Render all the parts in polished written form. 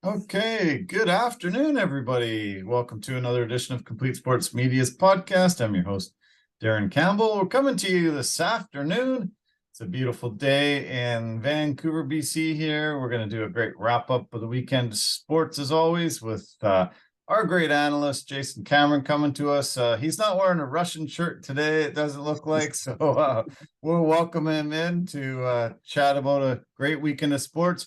Okay, good afternoon, everybody. Welcome to another edition of Complete Sports Media's podcast. I'm your host, Darren Campbell. We're coming to you this afternoon. It's a beautiful day in Vancouver, BC here. We're going to do a great wrap-up of the weekend sports, as always, with our great analyst, Jason Cameron, coming to us. He's not wearing a Russian shirt today, it doesn't look like, so we'll welcome him in to chat about a great weekend of sports.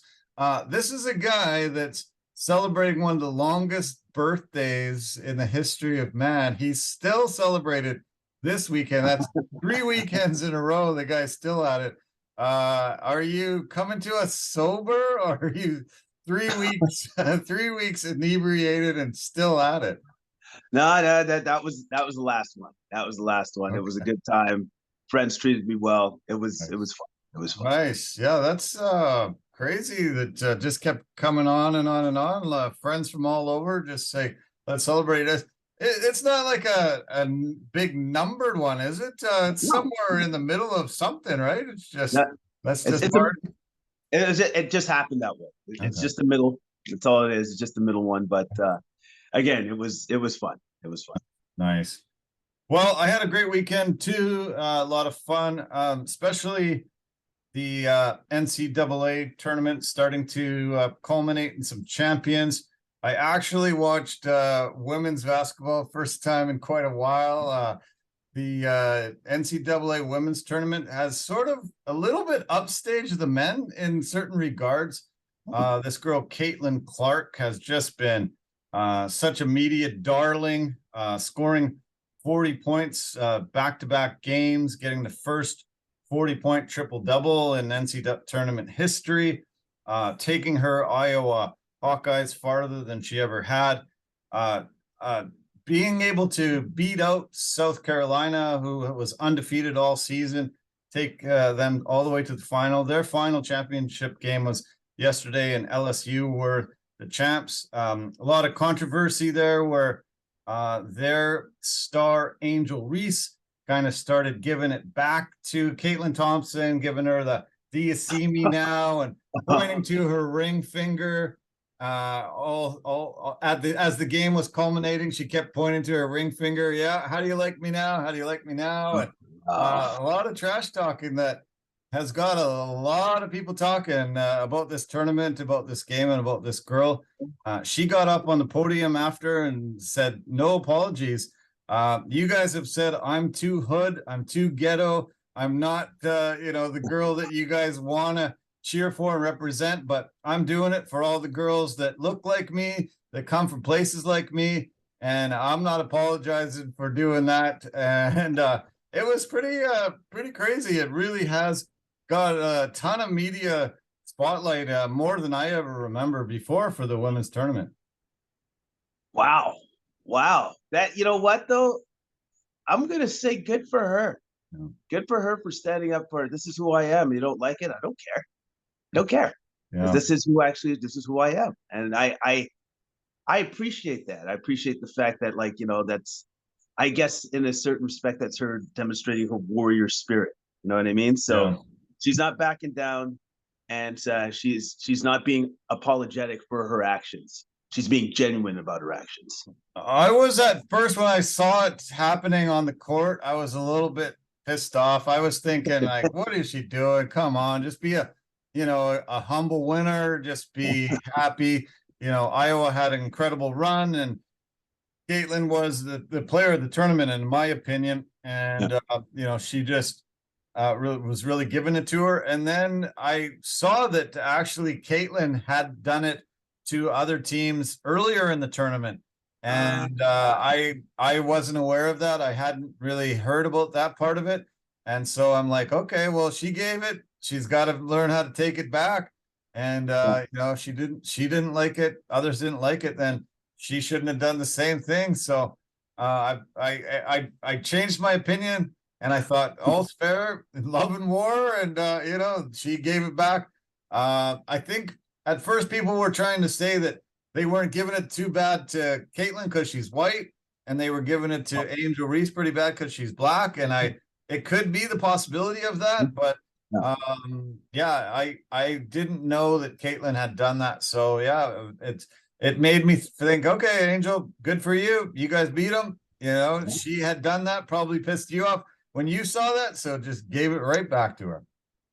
This is a guy that's celebrating one of the longest birthdays in the history of man. He's still celebrated this weekend. That's 3 weekends in a row. The guy's still at it. Are you coming to us sober, or are you 3 weeks 3 weeks inebriated and still at it? No, that was the last one. That was the last one. Okay. It was a good time. Friends treated me well. It was fun. It was fun. Nice. Yeah, that's crazy that just kept coming on and on and on. Friends from all over just say, let's celebrate it. It's not like a big numbered one, is it? It's somewhere in the middle of something, right? It's just it just happened that way. It's just the middle. That's all it is. It's just the middle one. But again, it was fun. It was fun. Nice. Well, I had a great weekend too. A lot of fun, especially the NCAA tournament starting to culminate in some champions. I actually watched women's basketball first time in quite a while. The NCAA women's tournament has sort of a little bit upstaged the men in certain regards. This girl, Caitlin Clark, has just been such a media darling, scoring 40 points back-to-back games, getting the first 40-point triple-double in NCAA tournament history, taking her Iowa Hawkeyes farther than she ever had, being able to beat out South Carolina, who was undefeated all season, take them all the way to the final. Their final championship game was yesterday, and LSU were the champs. A lot of controversy there where their star Angel Reese kind of started giving it back to Caitlin Thompson, giving her the "Do you see me now?" and pointing to her ring finger. As the game was culminating, she kept pointing to her ring finger. Yeah, how do you like me now? How do you like me now? And a lot of trash talking that has got a lot of people talking about this tournament, about this game, and about this girl. She got up on the podium after and said, "No apologies. You guys have said I'm too hood, I'm too ghetto, I'm not the girl that you guys want to cheer for and represent, but I'm doing it for all the girls that look like me, that come from places like me, and I'm not apologizing for doing that." And it was pretty crazy. It really has got a ton of media spotlight, more than I ever remember before for the women's tournament. Wow. That, you know what, though? I'm going to say good for her. Yeah. Good for her for standing up for, this is who I am. You don't like it? I don't care. Don't care. Yeah. This is who I am. And I appreciate that. I appreciate the fact that, that's, I guess, in a certain respect, that's her demonstrating her warrior spirit. You know what I mean? So she's not backing down, and she's not being apologetic for her actions. She's being genuine about her actions. I was at first, when I saw it happening on the court, I was a little bit pissed off. I was thinking, like, what is she doing? Come on, just be a humble winner. Just be happy. Iowa had an incredible run, and Caitlin was the player of the tournament, in my opinion. And, she just was really giving it to her. And then I saw that actually Caitlin had done it to other teams earlier in the tournament. And I wasn't aware of that. I hadn't really heard about that part of it. And so I'm like, okay, well, she gave it. She's got to learn how to take it back. And, she didn't like it. Others didn't like it. Then she shouldn't have done the same thing. So I changed my opinion, and I thought all's fair in love and war. And, she gave it back. I think at first people were trying to say that they weren't giving it too bad to Caitlin because she's white, and they were giving it to Angel Reese pretty bad because she's black. And it could be the possibility of that, but Yeah. I didn't know that Caitlin had done that. So yeah, it made me think, okay, Angel, good for you. You guys beat them. You know, she had done that, probably pissed you off when you saw that. So just gave it right back to her.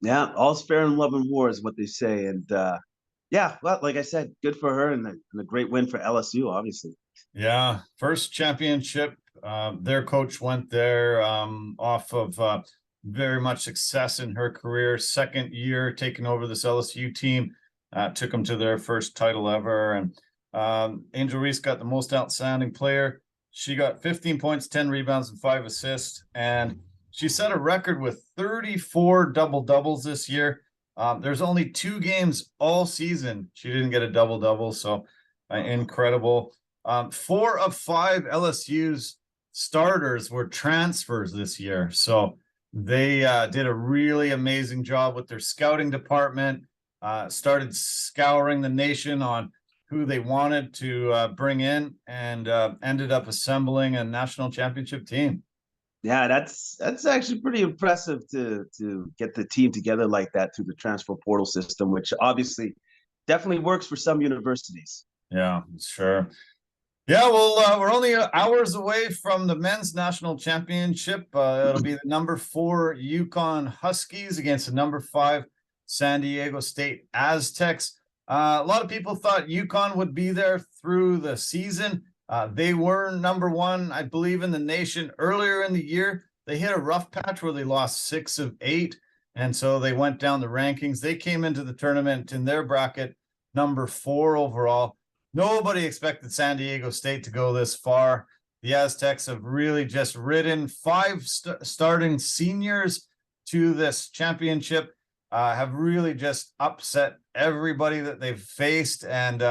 Yeah, all's fair in love and war is what they say. And yeah, well, like I said, good for her and a great win for LSU, obviously. Yeah, first championship. Their coach went there off of very much success in her career. Second year taking over this LSU team, took them to their first title ever. And Angel Reese got the most outstanding player. She got 15 points, 10 rebounds, and 5 assists. And she set a record with 34 double doubles this year. There's only 2 games all season she didn't get a double double. So incredible. 4 of 5 LSU's starters were transfers this year. So they did a really amazing job with their scouting department, started scouring the nation on who they wanted to bring in, and ended up assembling a national championship team. Yeah, that's actually pretty impressive to get the team together like that through the transfer portal system, which obviously definitely works for some universities. Yeah, sure. Yeah, well, we're only hours away from the men's national championship. It'll be the number 4 UConn Huskies against the number 5 San Diego State Aztecs. A lot of people thought UConn would be there through the season. They were number 1, I believe, in the nation earlier in the year. They hit a rough patch where they lost 6 of 8, and so they went down the rankings. They came into the tournament in their bracket number 4 overall. Nobody expected San Diego State to go this far. The Aztecs have really just ridden 5 starting seniors to this championship, have really just upset everybody that they've faced, and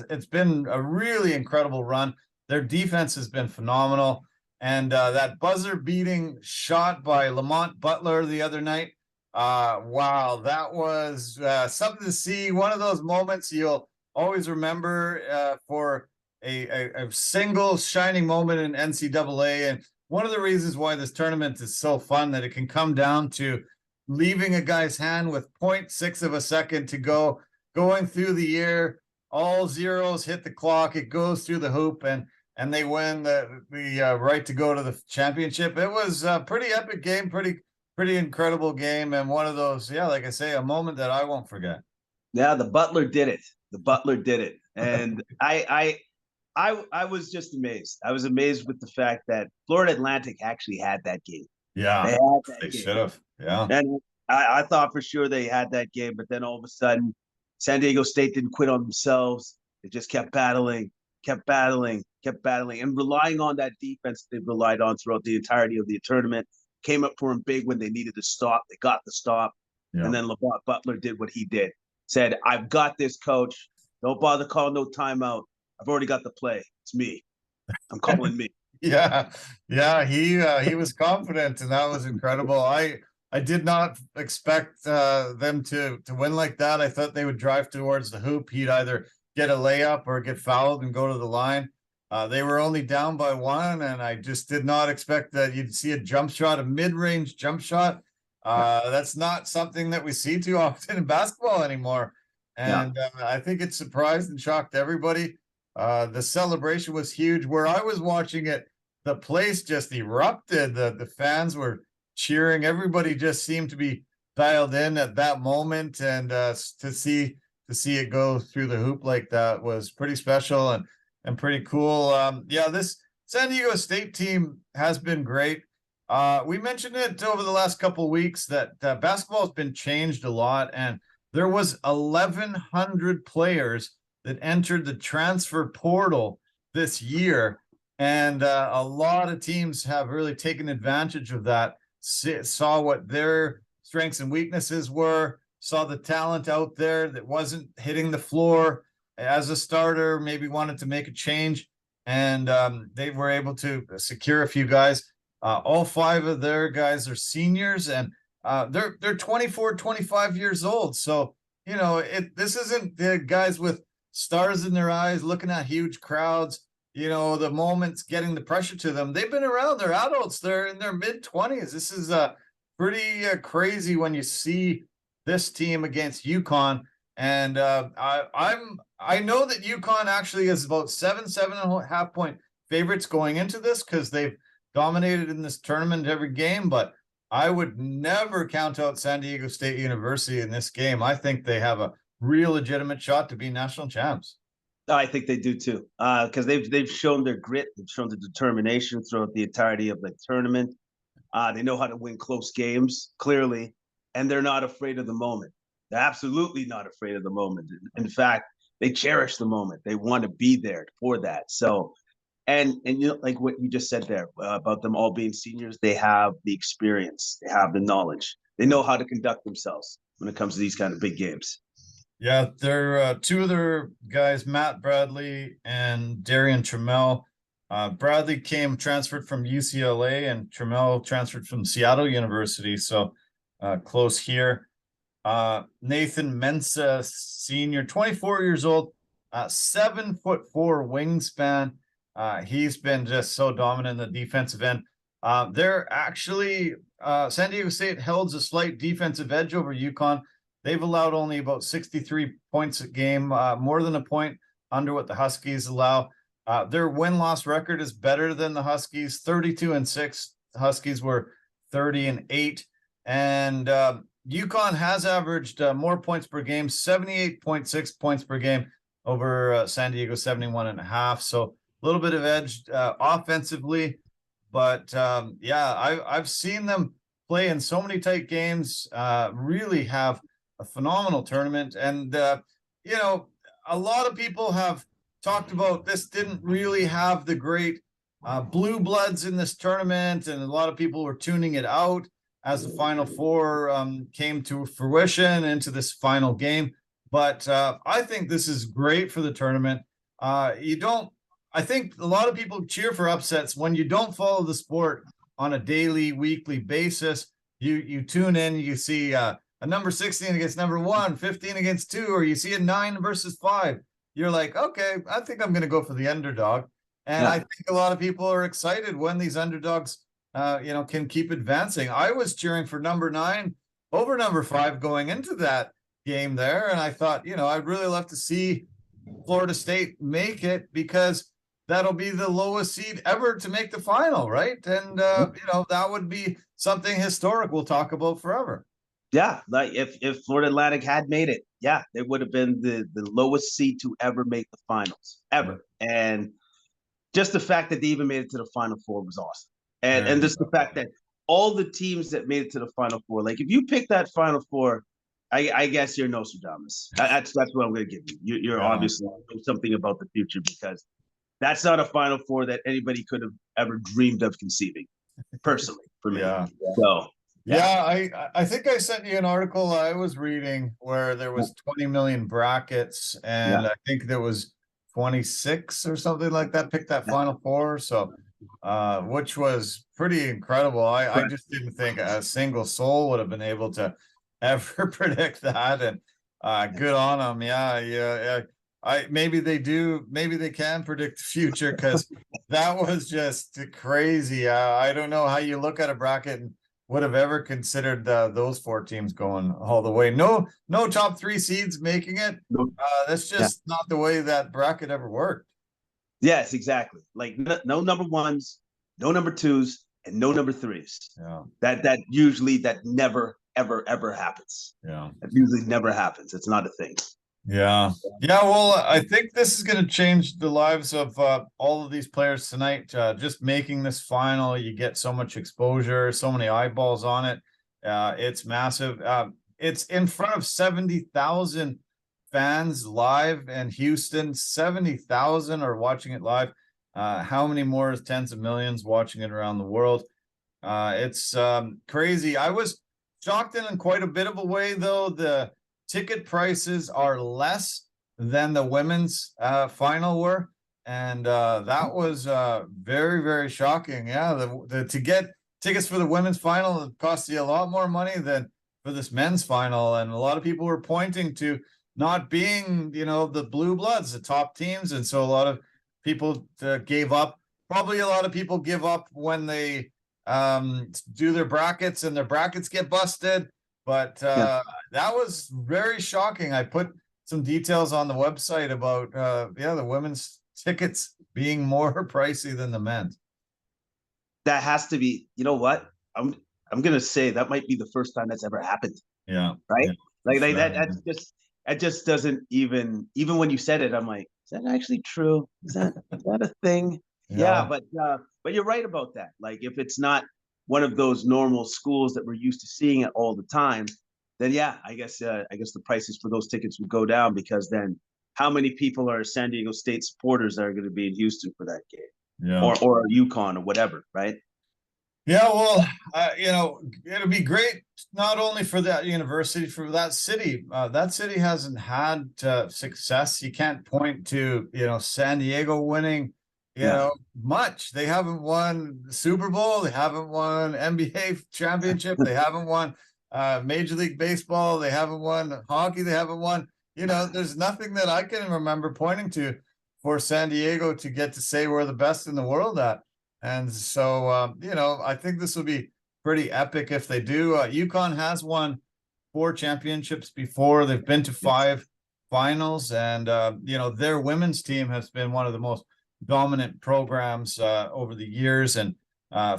it's been a really incredible run. Their defense has been phenomenal, and that buzzer-beating shot by Lamont Butler the other night, wow, that was something to see. One of those moments you'll always remember for a single shining moment in NCAA. And one of the reasons why this tournament is so fun, that it can come down to leaving a guy's hand with 0.6 of a second to go, going through the air, all zeros hit the clock, it goes through the hoop, and they win the right to go to the championship. It was a pretty epic game, pretty incredible game, and one of those, yeah, like I say, a moment that I won't forget. Yeah, the Butler did it. The Butler did it, and I was just amazed. I was amazed with the fact that Florida Atlantic actually had that game. Yeah, they should have. Yeah, and I thought for sure they had that game, but then all of a sudden, San Diego State didn't quit on themselves. They just kept battling, and relying on that defense they relied on throughout the entirety of the tournament. Came up for them big when they needed to stop. They got the stop, and then Lamont Butler did what he did. Said, "I've got this, coach. Don't bother calling no timeout. I've already got the play. It's me. I'm calling me." Yeah, he was confident, and that was incredible. I did not expect them to win like that. I thought they would drive towards the hoop. He'd either get a layup or get fouled and go to the line. They were only down by 1, and I just did not expect that you'd see a jump shot, a mid-range jump shot. That's not something that we see too often in basketball anymore. And I think it surprised and shocked everybody. The celebration was huge. Where I was watching it, the place just erupted. The fans were cheering. Everybody just seemed to be dialed in at that moment. And to see it go through the hoop like that was pretty special and pretty cool. This San Diego State team has been great. We mentioned it over the last couple of weeks that basketball has been changed a lot, and there was 1,100 players that entered the transfer portal this year, and a lot of teams have really taken advantage of that. Saw what their strengths and weaknesses were, saw the talent out there that wasn't hitting the floor as a starter, maybe wanted to make a change, and they were able to secure a few guys. All 5 of their guys are seniors, and they're 24, 25 years old. So, you know, this isn't the guys with stars in their eyes looking at huge crowds, you know, the moments getting the pressure to them. They've been around, they're adults, they're in their mid-20s. This is pretty crazy when you see this team against UConn. And I know that UConn actually is about 7.5 point favorites going into this because they've dominated in this tournament every game. But I would never count out San Diego State University in this game. I think they have a real legitimate shot to be national champs. I think they do too, because they've shown their grit, they've shown the determination throughout the entirety of the tournament. They know how to win close games, clearly, and they're not afraid of the moment. They're absolutely not afraid of the moment. In fact, they cherish the moment. They want to be there for that. So, and you know, like what you just said there about them all being seniors, they have the experience, they have the knowledge, they know how to conduct themselves when it comes to these kind of big games. Yeah, they're two other guys, Matt Bradley and Darian Trammell. Bradley transferred from UCLA, and Trammell transferred from Seattle University, so close here. Nathan Mensah, senior, 24 years old, 7'4" wingspan. He's been just so dominant in the defensive end. They're actually San Diego State holds a slight defensive edge over UConn. They've allowed only about 63 points a game, more than a point under what the Huskies allow. Their win-loss record is better than the Huskies, 32-6. The Huskies were 30-8. And UConn has averaged more points per game, 78.6 points per game over San Diego, 71.5. So a little bit of edge offensively. But yeah, I've seen them play in so many tight games, really have a phenomenal tournament. And, you know, a lot of people have talked about this didn't really have the great blue bloods in this tournament. And a lot of people were tuning it out as the Final Four came to fruition into this final game. But I think this is great for the tournament. I think a lot of people cheer for upsets when you don't follow the sport on a daily, weekly basis. You tune in, you see a number 16 against number 1, 15 against 2, or you see a 9 versus 5. You're like, okay, I think I'm going to go for the underdog. And I think a lot of people are excited when these underdogs, can keep advancing. I was cheering for number 9 over number 5 going into that game there. And I thought, I'd really love to see Florida State make it because that'll be the lowest seed ever to make the final, right? And, that would be something historic we'll talk about forever. Yeah, like if Florida Atlantic had made it, yeah, they would have been the lowest seed to ever make the finals, ever. And just the fact that they even made it to the Final Four was awesome. And just the fact that all the teams that made it to the Final Four, like if you pick that Final Four, I guess you're Nostradamus. That's what I'm going to give you. You're obviously something about the future because that's not a Final Four that anybody could have ever dreamed of conceiving, personally, for me. Yeah. So. Yeah, I think I sent you an article I was reading where there was 20 million brackets, and I think there was 26 or something like that picked that Final Four. So, which was pretty incredible. I just didn't think a single soul would have been able to ever predict that, and good on them. Yeah. Maybe they do. Maybe they can predict the future because that was just crazy. I don't know how you look at a bracket and would have ever considered those 4 teams going all the way. No top 3 seeds making it. That's just not the way that bracket ever worked. Yes, exactly. Like no number 1s, no number 2s, and no number 3s. Yeah. That usually never ever happens. Yeah. That usually never happens. It's not a thing. Yeah. Well, I think this is going to change the lives of all of these players tonight. Just making this final, you get so much exposure, so many eyeballs on it. It's massive. It's in front of 70,000 fans live in Houston. 70,000 are watching it live. How many more? Tens of millions watching it around the world. It's crazy. I was shocked in quite a bit of a way, though. The ticket prices are less than the women's final were, and that was very, very shocking. Yeah, to get tickets for the women's final, it costs you a lot more money than for this men's final, and a lot of people were pointing to not being, the blue bloods, the top teams, and so a lot of people gave up. Probably a lot of people give up when they do their brackets and their brackets get busted. But Yeah. that was very shocking. I put some details on the website about the women's tickets being more pricey than the men's. That has to be, you know what? I'm gonna say that might be the first time that's ever happened. Yeah. Right? Yeah, Like sure. that just doesn't even when you said it, I'm like, is that actually true? Is that a thing? Yeah, but you're right about that. Like if it's not one of those normal schools that we're used to seeing it all the time, then yeah, I guess the prices for those tickets would go down, because then how many people are San Diego State supporters that are going to be in Houston for that game? Yeah. Or UConn or whatever, right? Yeah, well, it'll be great not only for that university, for that city. That city hasn't had success. You can't point to, San Diego winning, much. They haven't won the Super Bowl. They haven't won NBA championship. They haven't won Major League Baseball. They haven't won hockey. They haven't won, there's nothing that I can remember pointing to for San Diego to get to say we're the best in the world at. And so, I think this will be pretty epic if they do. UConn has won 4 championships before. They've been to 5 finals, and, their women's team has been one of the most dominant programs over the years. And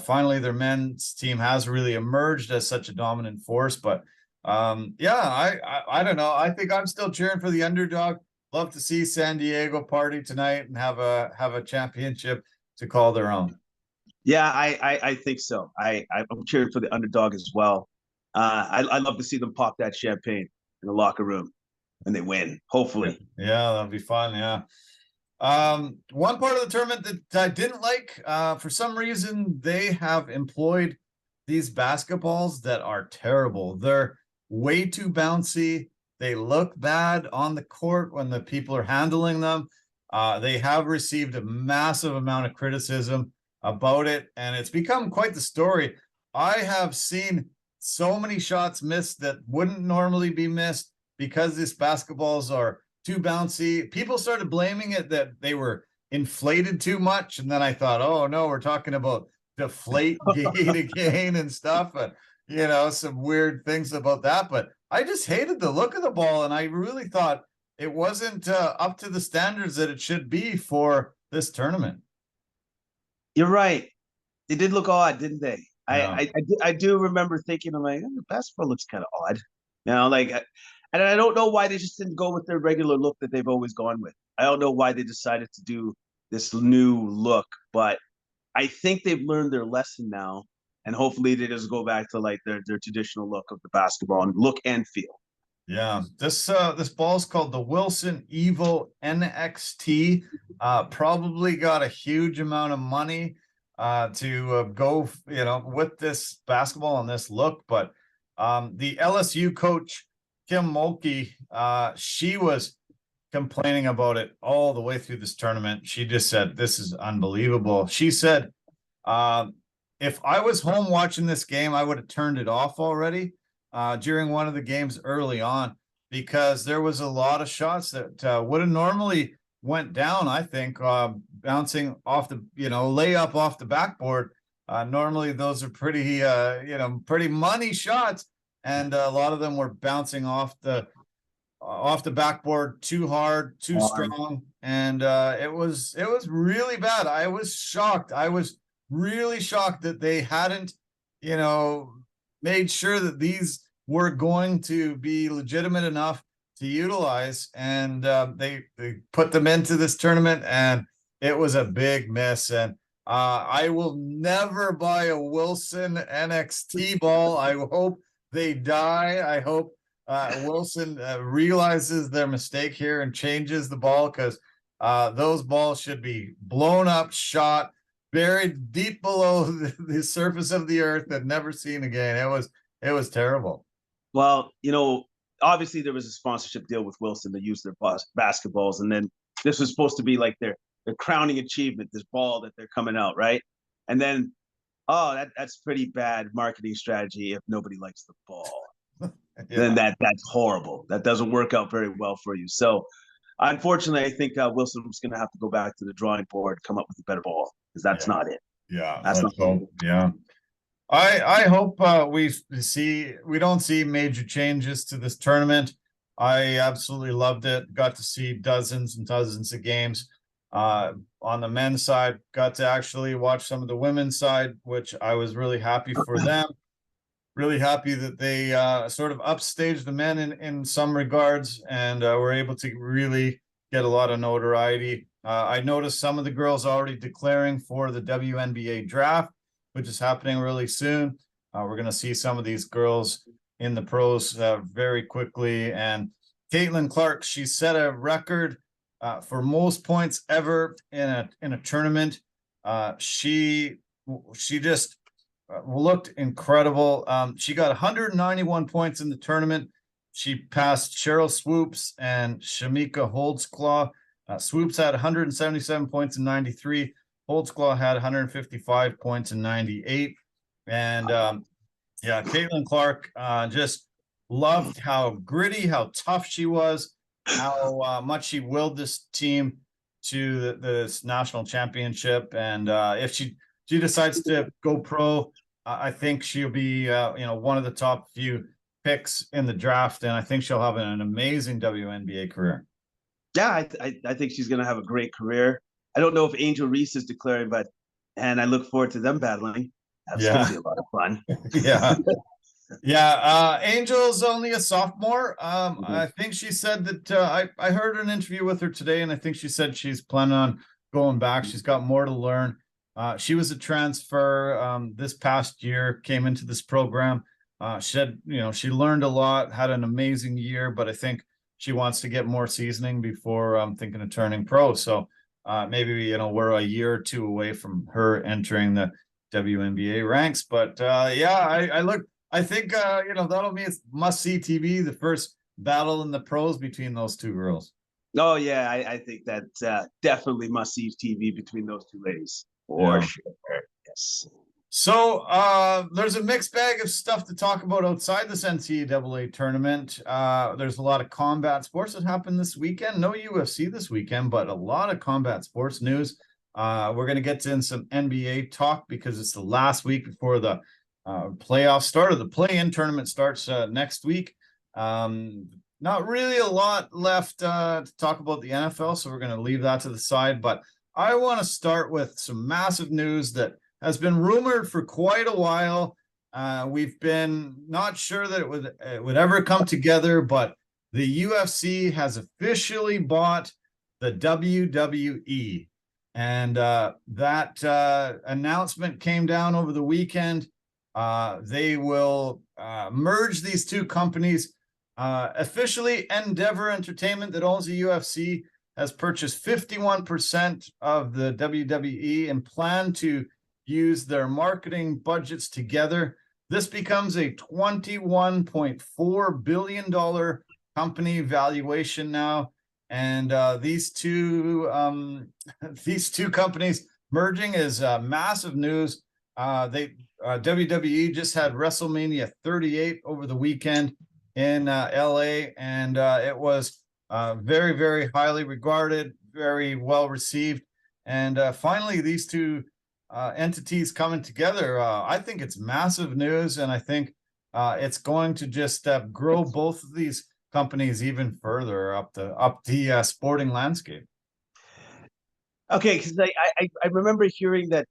finally, their men's team has really emerged as such a dominant force. But I don't know. I think I'm still cheering for the underdog. Love to see San Diego party tonight and have a championship to call their own. Yeah, I think so. I'm cheering for the underdog as well. I love to see them pop that champagne in the locker room and they win. Hopefully. Yeah, that'll be fun. Yeah. One part of the tournament that I didn't like, for some reason, they have employed these basketballs that are terrible. They're way too bouncy. They look bad on the court when the people are handling them. They have received a massive amount of criticism about it, and it's become quite the story. I have seen so many shots missed that wouldn't normally be missed because these basketballs are too bouncy. People started blaming it that they were inflated too much, and then I thought, oh no, we're talking about deflate gate again and stuff, and some weird things about that. But I just hated the look of the ball, and I really thought it wasn't up to the standards that it should be for this tournament. You're right. They did look odd, didn't they? Yeah. I do remember thinking, I'm like, the basketball looks kind of odd. And I don't know why they just didn't go with their regular look that they've always gone with. I don't know why they decided to do this new look, but I think they've learned their lesson now, and hopefully they just go back to like their traditional look of the basketball and look and feel. Yeah, this ball is called the Wilson Evo NXT. Probably got a huge amount of money to go, with this basketball and this look. But the LSU coach Kim Mulkey, she was complaining about it all the way through this tournament. She just said, "This is unbelievable." She said, "If I was home watching this game, I would have turned it off already." During one of the games early on, because there was a lot of shots that would have normally went down, I think, bouncing off the, layup off the backboard. Normally those are pretty, pretty money shots. And a lot of them were bouncing off the backboard too hard, too strong. And it was really bad. I was shocked. I was really shocked that they hadn't, made sure that these were going to be legitimate enough to utilize, and they put them into this tournament, and it was a big miss. And I will never buy a Wilson NXT ball. I hope they die. I hope Wilson realizes their mistake here and changes the ball, because those balls should be blown up, shot, buried deep below the surface of the earth and never seen again. It was terrible. Well, obviously there was a sponsorship deal with Wilson to use their basketballs, and then this was supposed to be like their crowning achievement, this ball that they're coming out, right? And then, that's pretty bad marketing strategy if nobody likes the ball. Then that's horrible. That doesn't work out very well for you. So, unfortunately, I think Wilson was going to have to go back to the drawing board, come up with a better ball, because that's not it. Yeah, that's not so. Yeah. I hope we don't see major changes to this tournament. I absolutely loved it. Got to see dozens and dozens of games. On the men's side, got to actually watch some of the women's side, which I was really happy for them. Really happy that they sort of upstaged the men in some regards and were able to really get a lot of notoriety. I noticed some of the girls already declaring for the WNBA draft, which is happening really soon. We're going to see some of these girls in the pros very quickly. And Caitlin Clark, she set a record for most points ever in a tournament. She just looked incredible. She got 191 points in the tournament. She passed Cheryl Swoops and Shamika Holdsclaw. Swoops had 177 points in 93. Holdsclaw had 155 points in 98. And yeah, Caitlin Clark just loved how gritty, how tough she was, how much she willed this team to this national championship. And if she decides to go pro, I think she'll be one of the top few picks in the draft, and I think she'll have an amazing WNBA career. Yeah, I think she's going to have a great career. I don't know if Angel Reese is declaring, and I look forward to them battling. That's going to be a lot of fun. Yeah. Yeah, Angel's only a sophomore. I think she said that I heard an interview with her today, and I think she said she's planning on going back. She's got more to learn. She was a transfer this past year, came into this program. She said, she learned a lot, had an amazing year, but I think she wants to get more seasoning before thinking of turning pro. So maybe, we're a year or two away from her entering the WNBA ranks. But yeah, I think that'll be must-see TV, the first battle in the pros between those two girls. Oh yeah, I think that definitely must-see TV between those two ladies for sure. Yes. So there's a mixed bag of stuff to talk about outside this NCAA tournament. There's a lot of combat sports that happened this weekend. No UFC this weekend, but a lot of combat sports news. We're going to get in some NBA talk because it's the last week before the playoff start, or the play-in tournament starts next week. Not really a lot left to talk about the NFL, so we're going to leave that to the side. But I want to start with some massive news that has been rumored for quite a while. We've been not sure that it would ever come together, but the UFC has officially bought the WWE. And that announcement came down over the weekend. They will merge these two companies. Officially, Endeavor Entertainment, that owns the UFC, has purchased 51% of the WWE and plan to use their marketing budgets together. This becomes a $21.4 billion company valuation now. And these two companies merging is massive news. WWE just had WrestleMania 38 over the weekend in LA, and it was very, very highly regarded, very well received. And finally, these two entities coming together, I think it's massive news, and I think it's going to just grow both of these companies even further up the sporting landscape. Okay, because I remember hearing that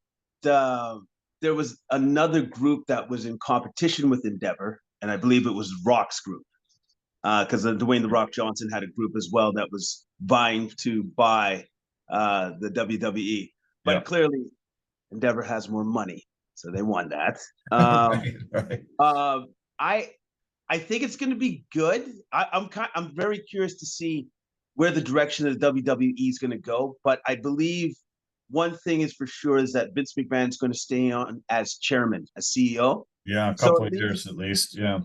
there was another group that was in competition with Endeavor, and I believe it was Rock's group, because Dwayne "The Rock" Johnson had a group as well that was vying to buy the WWE. But clearly, Endeavor has more money, so they won that. Right. I think it's going to be good. I'm very curious to see where the direction of the WWE is going to go. But I believe one thing is for sure is that Vince McMahon is going to stay on as chairman, as CEO. Yeah, a couple of years at least. Yeah.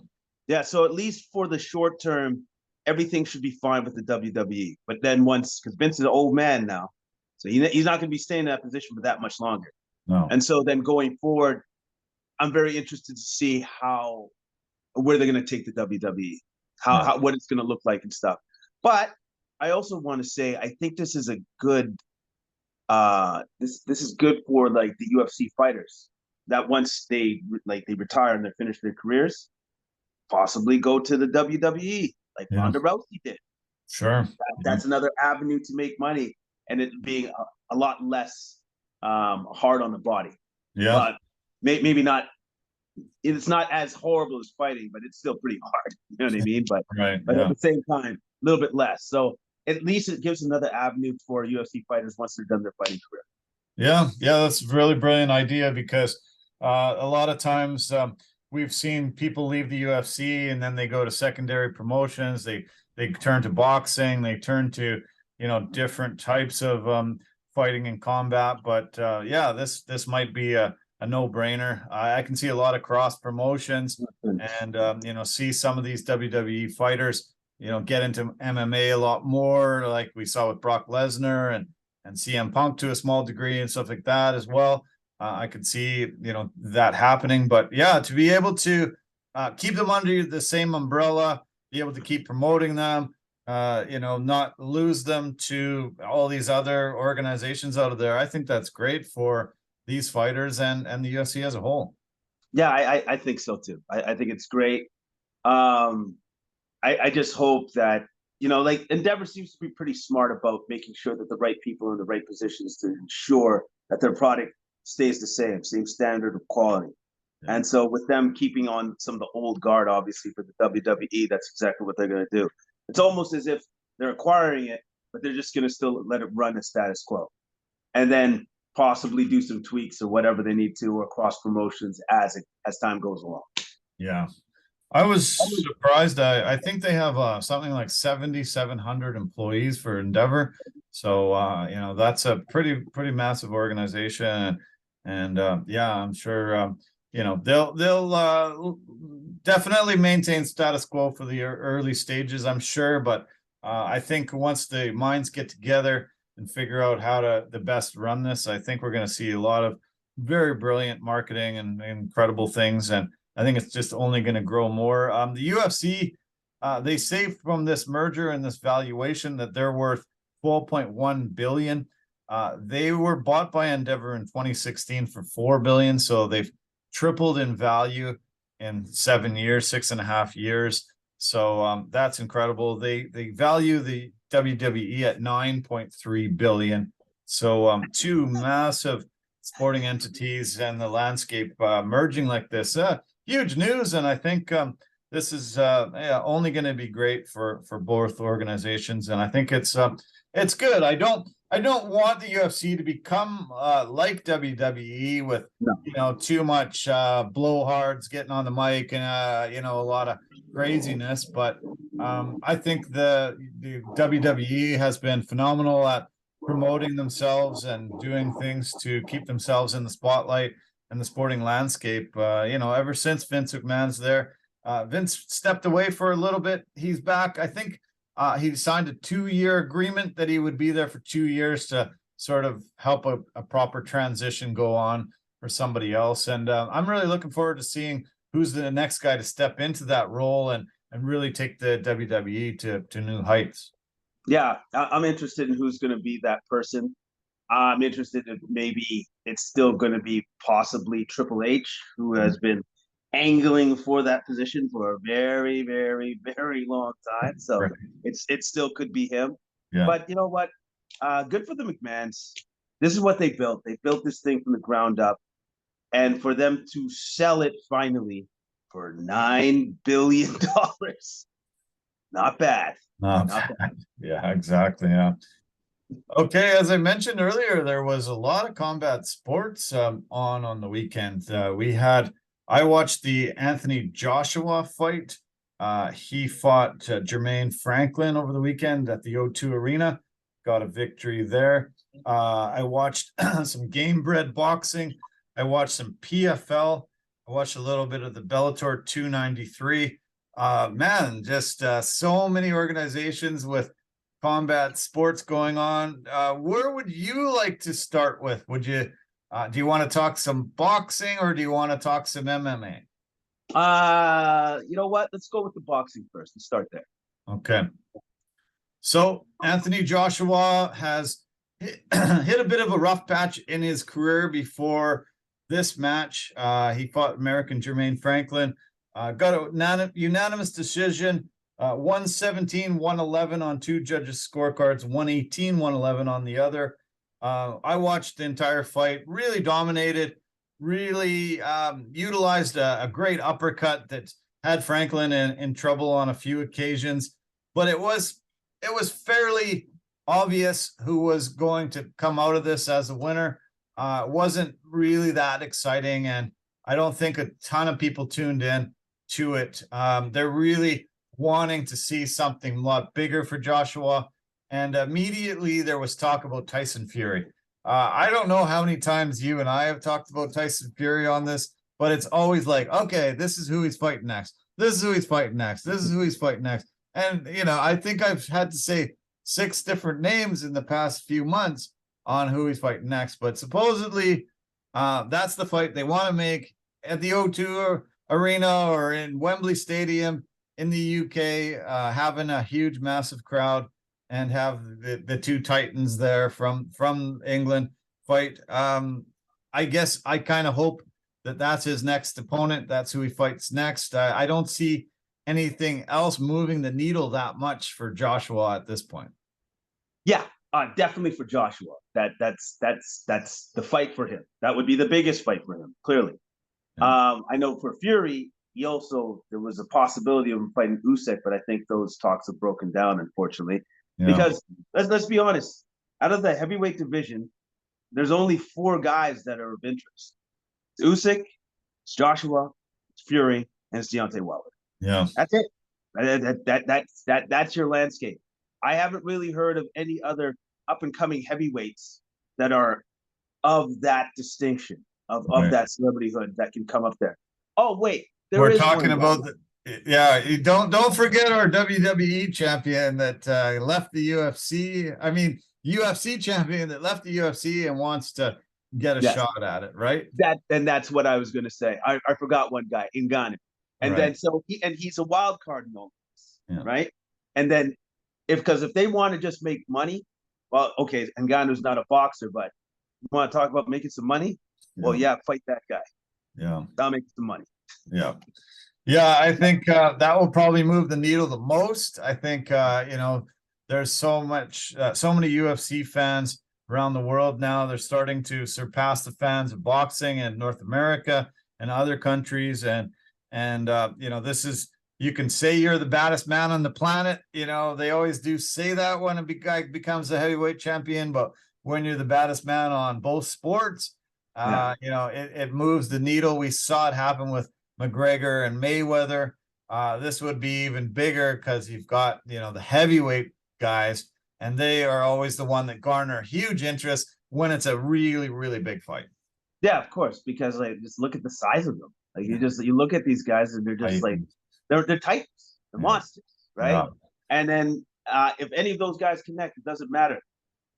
Yeah. So at least for the short term, everything should be fine with the WWE. But then because Vince is an old man now, so he's not going to be staying in that position for that much longer. No. And so then going forward, I'm very interested to see where they're going to take the WWE, what it's going to look like and stuff. But I also want to say I think this is a good this is good for like the UFC fighters. that once they retire and they finish their careers, possibly go to the WWE like Ronda Rousey did. Sure. That's another avenue to make money, and it being a lot less hard on the body. Yeah. But maybe not. It's not as horrible as fighting, but it's still pretty hard. You know what I mean? But Right. at the same time, a little bit less. So at least it gives another avenue for UFC fighters once they're done their fighting career. Yeah, that's a really brilliant idea, because a lot of times we've seen people leave the UFC and then they go to secondary promotions. They turn to boxing. They turn to different types of fighting and combat. But yeah, this might be a no-brainer. I can see a lot of cross promotions, and see some of these WWE fighters get into MMA a lot more, like we saw with Brock Lesnar and CM Punk to a small degree and stuff like that as well. I could see that happening. But yeah, to be able to keep them under the same umbrella, be able to keep promoting them, not lose them to all these other organizations out of there, I think that's great for these fighters and the UFC as a whole. Yeah, I think so too. I think it's great. I just hope that, like Endeavor seems to be pretty smart about making sure that the right people are in the right positions to ensure that their product stays the same standard of quality. Yeah. And so with them keeping on some of the old guard, obviously for the WWE, that's exactly what they're going to do. It's almost as if they're acquiring it, but they're just going to still let it run as status quo. And then possibly do some tweaks or whatever they need to, or cross promotions as time goes along. Yeah. I was surprised. I think they have something like 7,700 employees for Endeavor. So, that's a pretty massive organization. And yeah, I'm sure, they'll definitely maintain status quo for the early stages, I'm sure. But I think once the minds get together and figure out how to the best run this, I think we're going to see a lot of very brilliant marketing and incredible things. And I think it's just only going to grow more. The UFC, they say from this merger and this valuation that they're worth $12.1 billion. They were bought by Endeavor in 2016 for $4 billion. So they've tripled in value in 7 years, 6.5 years. So that's incredible. They value the WWE at $9.3 billion. So two massive sporting entities and the landscape merging like this. Huge news, and I think this is only going to be great for both organizations, and I think it's good. I don't want the UFC to become like WWE with too much blowhards getting on the mic and a lot of craziness. But I think the WWE has been phenomenal at promoting themselves and doing things to keep themselves in the spotlight and the sporting landscape. Ever since Vince McMahon's there, Vince stepped away for a little bit. He's back. I think he signed a 2-year agreement that he would be there for 2 years to sort of help a proper transition go on for somebody else. And I'm really looking forward to seeing who's the next guy to step into that role and really take the WWE to new heights. Yeah, I'm interested in who's going to be that person. I'm interested in maybe it's still going to be possibly Triple H, who has been angling for that position for a very, very, very long time. So it still could be him. Yeah. But you know what? Good for the McMahons. This is what they built. They built this thing from the ground up. And for them to sell it finally for $9 billion, not bad. Not bad. Yeah, exactly. Yeah. Okay, as I mentioned earlier, there was a lot of combat sports on the weekend. I watched the Anthony Joshua fight. He fought Jermaine Franklin over the weekend at the O2 Arena, got a victory there. I watched some Gamebred boxing. I watched some PFL. I watched a little bit of the Bellator 293. Man, just so many organizations with combat sports going on. Where would you like to start with? Would you do you want to talk some boxing or do you want to talk some MMA? You know what? Let's go with the boxing first. Let's start there. Okay. So Anthony Joshua has hit a bit of a rough patch in his career before this match. He fought American Jermaine Franklin, got a unanimous decision, 117, 111 on two judges' scorecards, 118, 111 on the other. I watched the entire fight, really dominated, really utilized a great uppercut that had Franklin in trouble on a few occasions, but it was fairly obvious who was going to come out of this as a winner. It wasn't really that exciting, and I don't think a ton of people tuned in to it. They're really wanting to see something a lot bigger for Joshua, and immediately there was talk about Tyson Fury. I don't know how many times you and I have talked about Tyson Fury on this, but it's always like, okay, this is who he's fighting next. This is who he's fighting next. This is who he's fighting next. And, I think I've had to say 6 different names in the past few months on who he's fighting next. But supposedly, that's the fight they want to make at the O2 Arena or in Wembley Stadium in the UK, having a huge, massive crowd and have the two Titans there from England fight. I guess I kind of hope that that's his next opponent. That's who he fights next. I don't see anything else moving the needle that much for Joshua at this point. Yeah, definitely for Joshua. That's the fight for him. That would be the biggest fight for him, clearly. Yeah. I know for Fury, there was a possibility of him fighting Usyk, but I think those talks have broken down, unfortunately. Yeah. Because let's be honest, out of the heavyweight division, there's only 4 guys that are of interest. It's Usyk, it's Joshua, it's Fury, and it's Deontay Wilder. Yeah, that's it. That's your landscape. I haven't really heard of any other up and coming heavyweights that are of that distinction, of that celebrityhood that can come up there. Oh wait, we're talking about don't forget our WWE champion that left the UFC. I mean, UFC champion that left the UFC and wants to get a shot at it, right? That's what I was going to say. I forgot one guy, Ngannou. And then he's a wild card in all this, right? And then if they want to just make money, well, okay, Ngannou's not a boxer, but you want to talk about making some money? Well, fight that guy. Yeah, that'll make some money. Yeah, I think that will probably move the needle the most. I think there's so many UFC fans around the world now. They're starting to surpass the fans of boxing in North America and other countries, and this is, you can say you're the baddest man on the planet. They always do say that when a big guy becomes a heavyweight champion, but when you're the baddest man on both sports, it moves the needle. We saw it happen with McGregor and Mayweather. This would be even bigger because you've got, the heavyweight guys, and they are always the one that garner huge interest when it's a really, really big fight. Yeah, of course, because just look at the size of them. Like you look at these guys and they're just they're titans, they're monsters, right? Yeah. And then if any of those guys connect, it doesn't matter.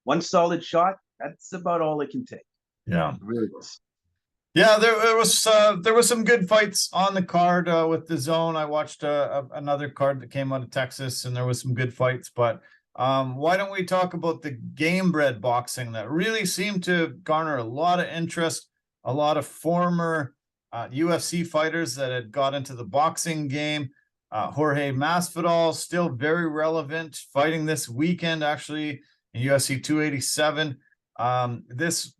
One solid shot, that's about all it can take. Yeah, it really is. Yeah, there was some good fights on the card with the Zone. I watched another card that came out of Texas, and there was some good fights. But why don't we talk about the Gamebred boxing that really seemed to garner a lot of interest? A lot of former UFC fighters that had got into the boxing game. Jorge Masvidal, still very relevant, fighting this weekend, actually, in UFC 287. This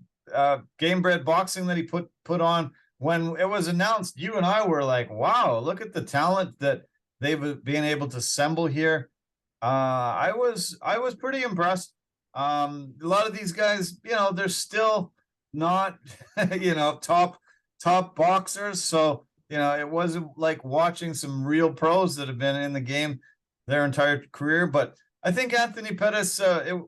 Gamebred boxing that he put on, when it was announced, you and I were like, wow, look at the talent that they've been able to assemble here. I was pretty impressed. A lot of these guys, they're still not top boxers, so it wasn't like watching some real pros that have been in the game their entire career. But I think Anthony Pettis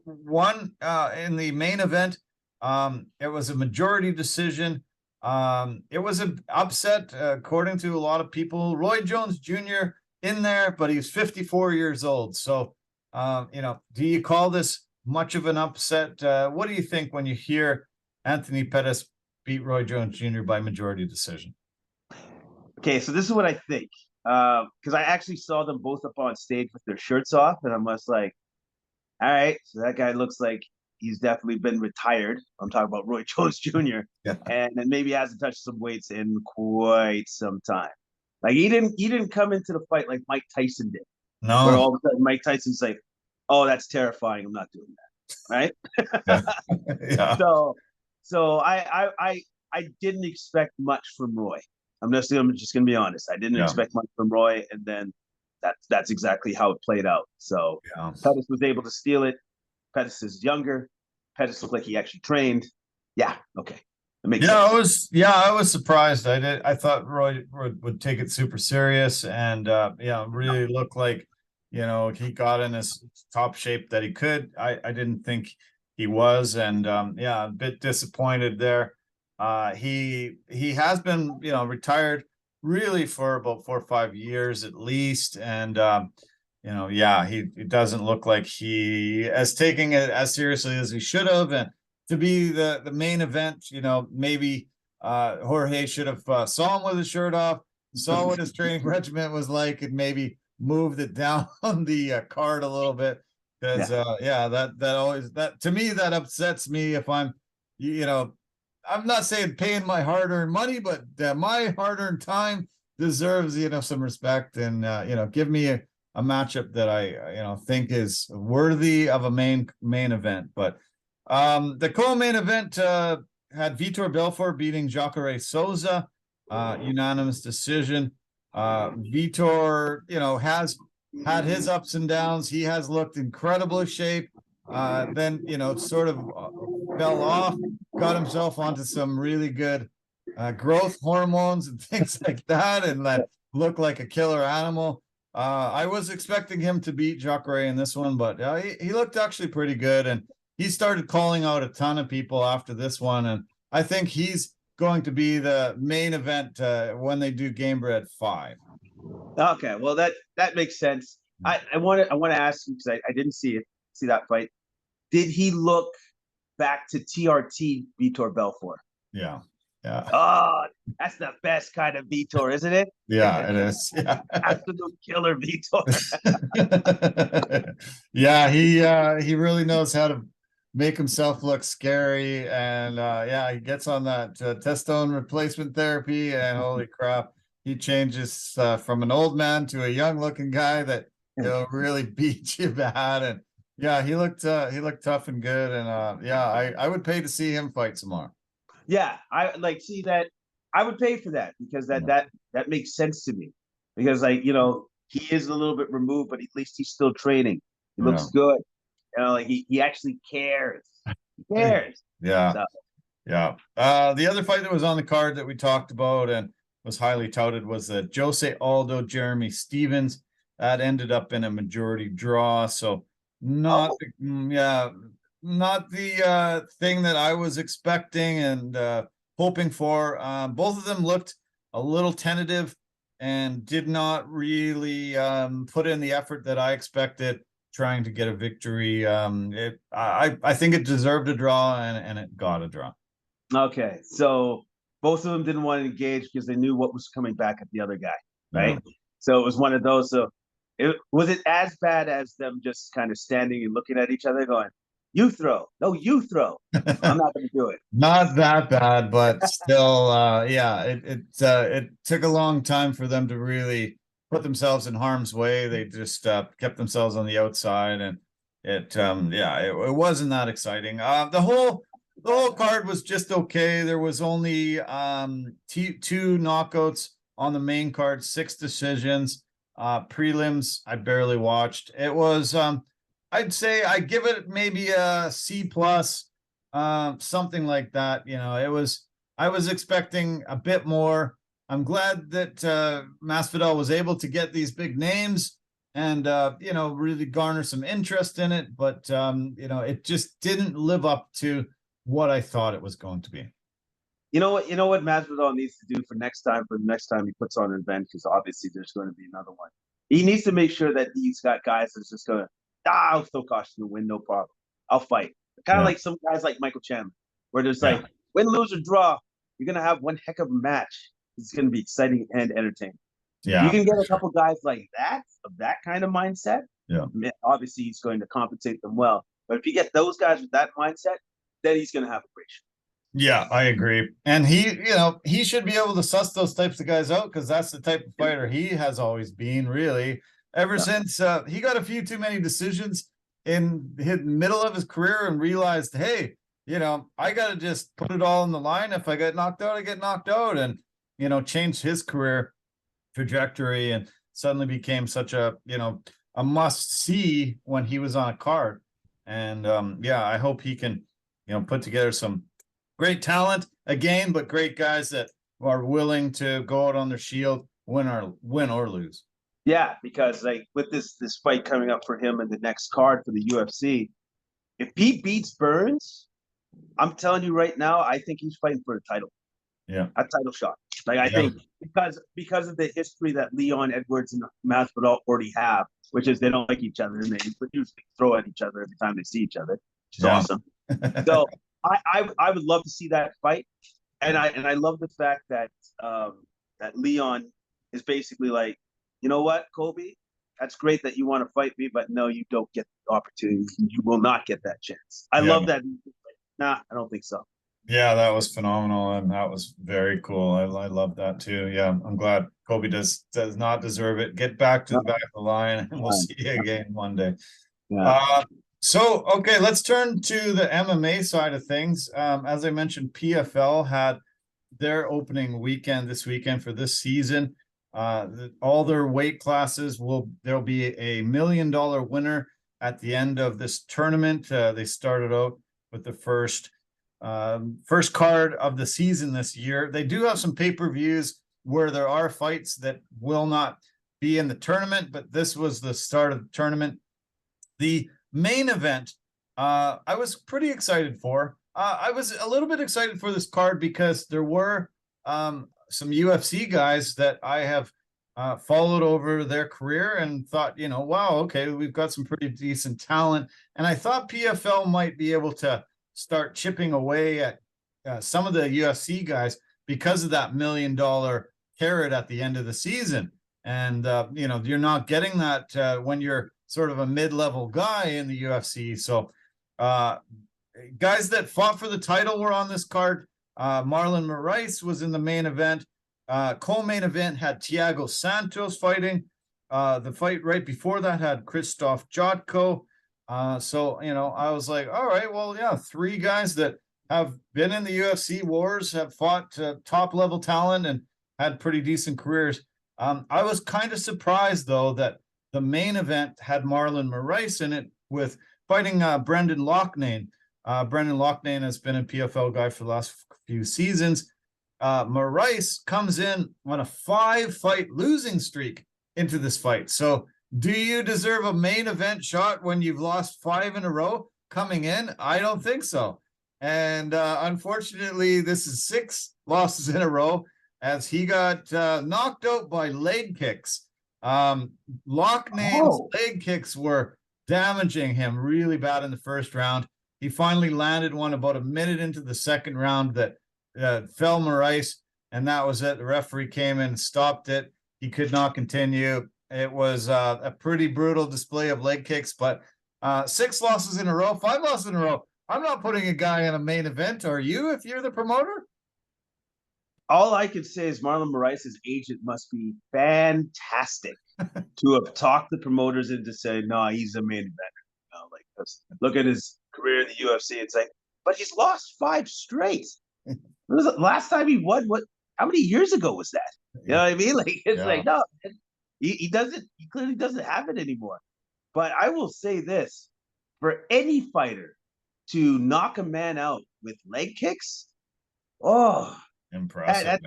won in the main event. It was a majority decision. It was an upset according to a lot of people. Roy Jones Jr. in there, but he's 54 years old. So do you call this much of an upset? What do you think when you hear Anthony Pettis beat Roy Jones Jr. by majority decision? Okay, so this is what I think. Because I actually saw them both up on stage with their shirts off, and I'm just like, all right, so that guy looks like he's definitely been retired. I'm talking about Roy Jones Jr. Yeah. And then maybe hasn't touched some weights in quite some time. Like he didn't come into the fight like Mike Tyson did, where No. all of a sudden Mike Tyson's like, "Oh, that's terrifying. I'm not doing that." Right? Yeah. Yeah. So I didn't expect much from Roy. I'm just gonna be honest. I didn't Yeah. expect much from Roy, and then that's exactly how it played out. So Yeah. Pettis was able to steal it. Pettis is younger. Pettis looked like he actually trained. Yeah, okay. It makes sense. I was surprised. I thought Roy would take it super serious and really look like, he got in his top shape that he could. I didn't think he was, and a bit disappointed there. He has been, retired really for about 4 or 5 years at least, and he doesn't look like he is taking it as seriously as he should have. And to be the main event, maybe Jorge should have saw him with his shirt off, saw what his training regimen was like, and maybe moved it down on the card a little bit. Because that always, that to me, that upsets me if I'm, I'm not saying paying my hard-earned money, but my hard-earned time deserves, some respect, and give me a matchup that I think is worthy of a main event. But the co-main event had Vitor Belfort beating Jacare Souza, unanimous decision. Vitor, has had his ups and downs. He has looked incredible shape. Then, sort of fell off, got himself onto some really good growth hormones and things like that, and that looked like a killer animal. I was expecting him to beat Jacare in this one, but he looked actually pretty good, and he started calling out a ton of people after this one, and I think he's going to be the main event when they do Gamebred 5. Okay, well that makes sense. I want to ask you because I didn't see that fight. Did he look back to TRT Vitor Belfort? Yeah. Yeah. Oh, that's the best kind of Vitor, isn't it? Yeah, it is. Yeah. Absolute killer Vitor. Yeah, he really knows how to make himself look scary, and he gets on that testosterone replacement therapy, and holy crap, he changes from an old man to a young looking guy that really beat you bad. And he looked tough and good, and I would pay to see him fight tomorrow. Yeah, I like see that. I would pay for that because that makes sense to me, because he is a little bit removed, but at least he's still training. He looks good. Like he actually cares. He cares. Yeah. So. Yeah. The other fight that was on the card that we talked about and was highly touted was Jose Aldo, Jeremy Stevens. That ended up in a majority draw. So not the thing that I was expecting and hoping for. Both of them looked a little tentative and did not really put in the effort that I expected trying to get a victory. I think it deserved a draw, and it got a draw. Okay, so both of them didn't want to engage because they knew what was coming back at the other guy, right? Yeah. So it was one of those. So was it as bad as them just kind of standing and looking at each other going, "You throw, no, you throw." I'm not going to do it. Not that bad, but still, it took a long time for them to really put themselves in harm's way. They just kept themselves on the outside, and it wasn't that exciting. The whole card was just okay. There was only 2 knockouts on the main card, 6 decisions. Prelims I barely watched. It was I'd say I give it maybe a C+, something like that. I was expecting a bit more. I'm glad that Masvidal was able to get these big names and really garner some interest in it, but it just didn't live up to what I thought it was going to be. You know what Masvidal needs to do for the next time he puts on an event, because obviously there's going to be another one. He needs to make sure that he's got guys that's just going to, I'll throw caution to win, no problem. I'll fight. Kind of like some guys like Michael Chandler, where there's like win, lose, or draw, you're going to have one heck of a match. It's going to be exciting and entertaining. Yeah, you can get a couple guys like that, of that kind of mindset. Yeah, obviously he's going to compensate them well. But if you get those guys with that mindset, then he's going to have a great shot. Yeah, I agree. And he should be able to suss those types of guys out because that's the type of fighter he has always been, really. Ever since he got a few too many decisions in the middle of his career and realized, hey, I got to just put it all on the line. If I get knocked out, I get knocked out. And, changed his career trajectory and suddenly became such a must see when he was on a card. And I hope he can put together some great talent again, but great guys that are willing to go out on their shield, win or lose. Yeah, because like with this fight coming up for him in the next card for the UFC, if he beats Burns, I'm telling you right now, I think he's fighting for a title. Yeah, a title shot. Like I think because of the history that Leon Edwards and Masvidal already have, which is they don't like each other and they usually throw at each other every time they see each other, which is awesome. So I would love to see that fight, and I love the fact that that Leon is basically like, you know what, Colby, that's great that you want to fight me, but no, you don't get the opportunity. You will not get that chance. I love that. Nah, I don't think so. Yeah, that was phenomenal, and that was very cool. I love that too. Yeah, I'm glad Kobe does not deserve it. Get back to the back of the line, and we'll see you again one day. Yeah. Okay, let's turn to the MMA side of things. As I mentioned, PFL had their opening weekend this weekend for this season. All their weight classes there'll be a $1 million winner at the end of this tournament. They started out with the first card of the season this year. They do have some pay-per-views where there are fights that will not be in the tournament, but this was the start of the tournament. The main event, I was pretty excited for. I was a little bit excited for this card because there were some UFC guys that I have followed over their career and thought, wow, okay, we've got some pretty decent talent. And I thought PFL might be able to start chipping away at some of the UFC guys because of that $1 million carrot at the end of the season. And, you're not getting that when you're sort of a mid-level guy in the UFC. So guys that fought for the title were on this card. Marlon Moraes was in the main event. Co-main event had Thiago Santos fighting. The fight right before that had Krzysztof Jotko. So, I was like, all right, well, yeah, 3 guys that have been in the UFC wars, have fought top level talent and had pretty decent careers. I was kind of surprised, though, that the main event had Marlon Moraes in it with fighting Brendan Loughnane. Brendan Loughnane has been a PFL guy for the last few seasons. Moraes comes in on a 5-fight losing streak into this fight. So do you deserve a main event shot when you've lost 5 in a row coming in? I don't think so. And unfortunately, this is 6 losses in a row as he got knocked out by leg kicks. Loughnane's leg kicks were damaging him really bad in the first round. He finally landed one about a minute into the second round that fell Moraes, and that was it. The referee came in and stopped it. He could not continue. It was a pretty brutal display of leg kicks, but 6 losses in a row, 5 losses in a row. I'm not putting a guy in a main event. Are you, if you're the promoter? All I could say is Marlon Moraes' agent must be fantastic to have talked the promoters into saying, no, he's a main eventer. Like, look at his career in the UFC. It's like, but he's lost 5 straight. When was the last time he won? How many years ago was that? You know what I mean? Like, it's like, no, he clearly doesn't have it anymore. But I will say this, for any fighter to knock a man out with leg kicks, impressive.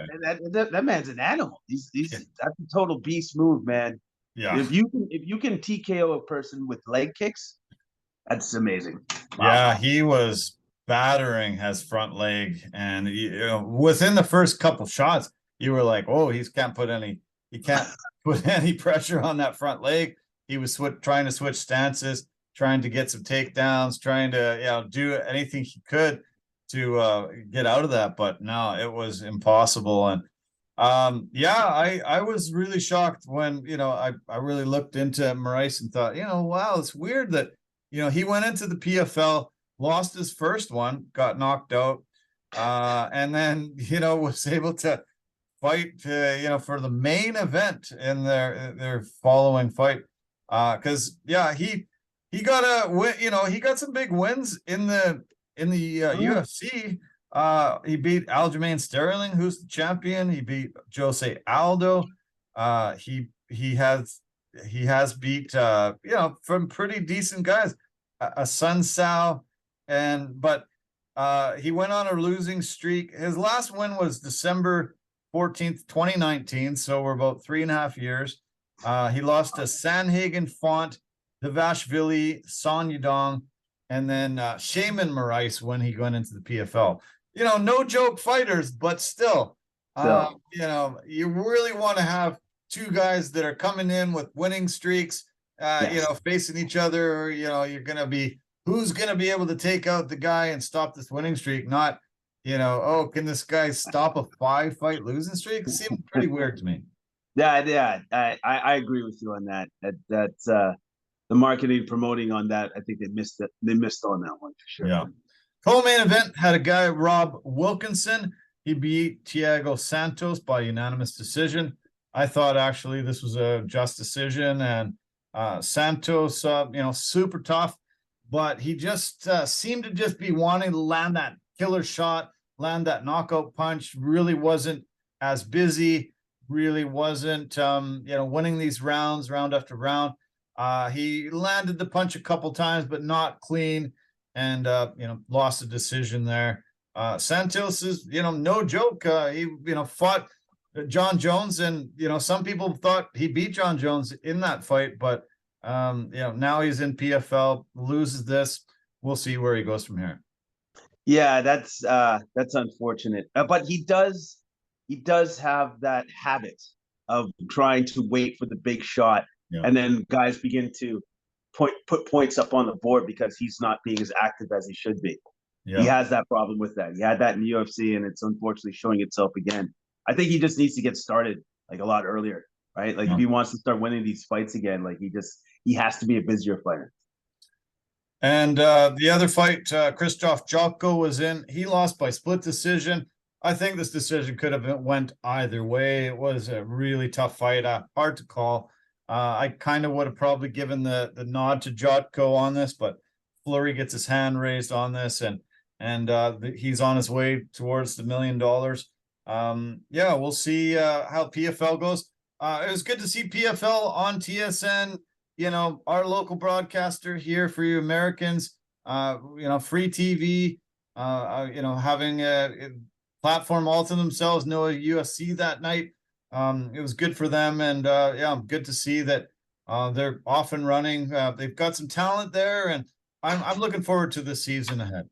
That man's an animal. That's a total beast move, man. Yeah. If you can TKO a person with leg kicks, that's amazing. Wow. Yeah, he was battering his front leg, and within the first couple shots, you were like, "Oh, he can't put any pressure on that front leg." He was trying to switch stances, trying to get some takedowns, trying to do anything he could to get out of that, but no, it was impossible. And I was really shocked when I really looked into Moraes and thought, wow, it's weird that he went into the PFL, lost his first one, got knocked out, and then, was able to fight, for the main event in their following fight. He got a win, he got some big wins in the UFC. He beat Aljamain Sterling, who's the champion. He beat Jose Aldo. He has beat from pretty decent guys, a Sun Sao, but he went on a losing streak. His last win was December 14th, 2019. So we're about 3.5 years. He lost to Sanhagen Font, Devashvili, Son Yudong, and then Shaman Morais when he went into the PFL. No joke fighters, but still, you really want to have two guys that are coming in with winning streaks, facing each other, or, you're going to be, who's going to be able to take out the guy and stop this winning streak? Not, can this guy stop a 5-fight losing streak? It seemed pretty weird to me. Yeah. I agree with you on that. That's the marketing promoting on that. I think they missed it. They missed on that one for sure. Yeah. Co-main event had a guy, Rob Wilkinson. He beat Thiago Santos by unanimous decision. I thought actually this was a just decision, and Santos, super tough, but he just seemed to just be wanting to land that killer shot, land that knockout punch. Really wasn't as busy, really wasn't, winning these rounds, round after round. He landed the punch a couple times, but not clean, and, lost a decision there. Santos is, no joke. He, fought John Jones, and, some people thought he beat John Jones in that fight, but, now he's in PFL, loses this. We'll see where he goes from here. Yeah, that's unfortunate. But he does have that habit of trying to wait for the big shot, and then guys begin to put points up on the board because he's not being as active as he should be. Yeah. He has that problem with that. He had that in the UFC, and it's unfortunately showing itself again. I think he just needs to get started like a lot earlier, right? Like if he wants to start winning these fights again, like he has to be a busier fighter. And the other fight, Krzysztof Jotko was in. He lost by split decision. I think this decision could have went either way. It was a really tough fight, hard to call. I kind of would have probably given the nod to Jotko on this, but Fleury gets his hand raised on this, and he's on his way towards the $1 million. We'll see how PFL goes. It was good to see PFL on TSN. Our local broadcaster here for you Americans. Free TV. Having a platform all to themselves. No UFC that night. It was good for them, and good to see that they're off and running. They've got some talent there, and I'm looking forward to the season ahead.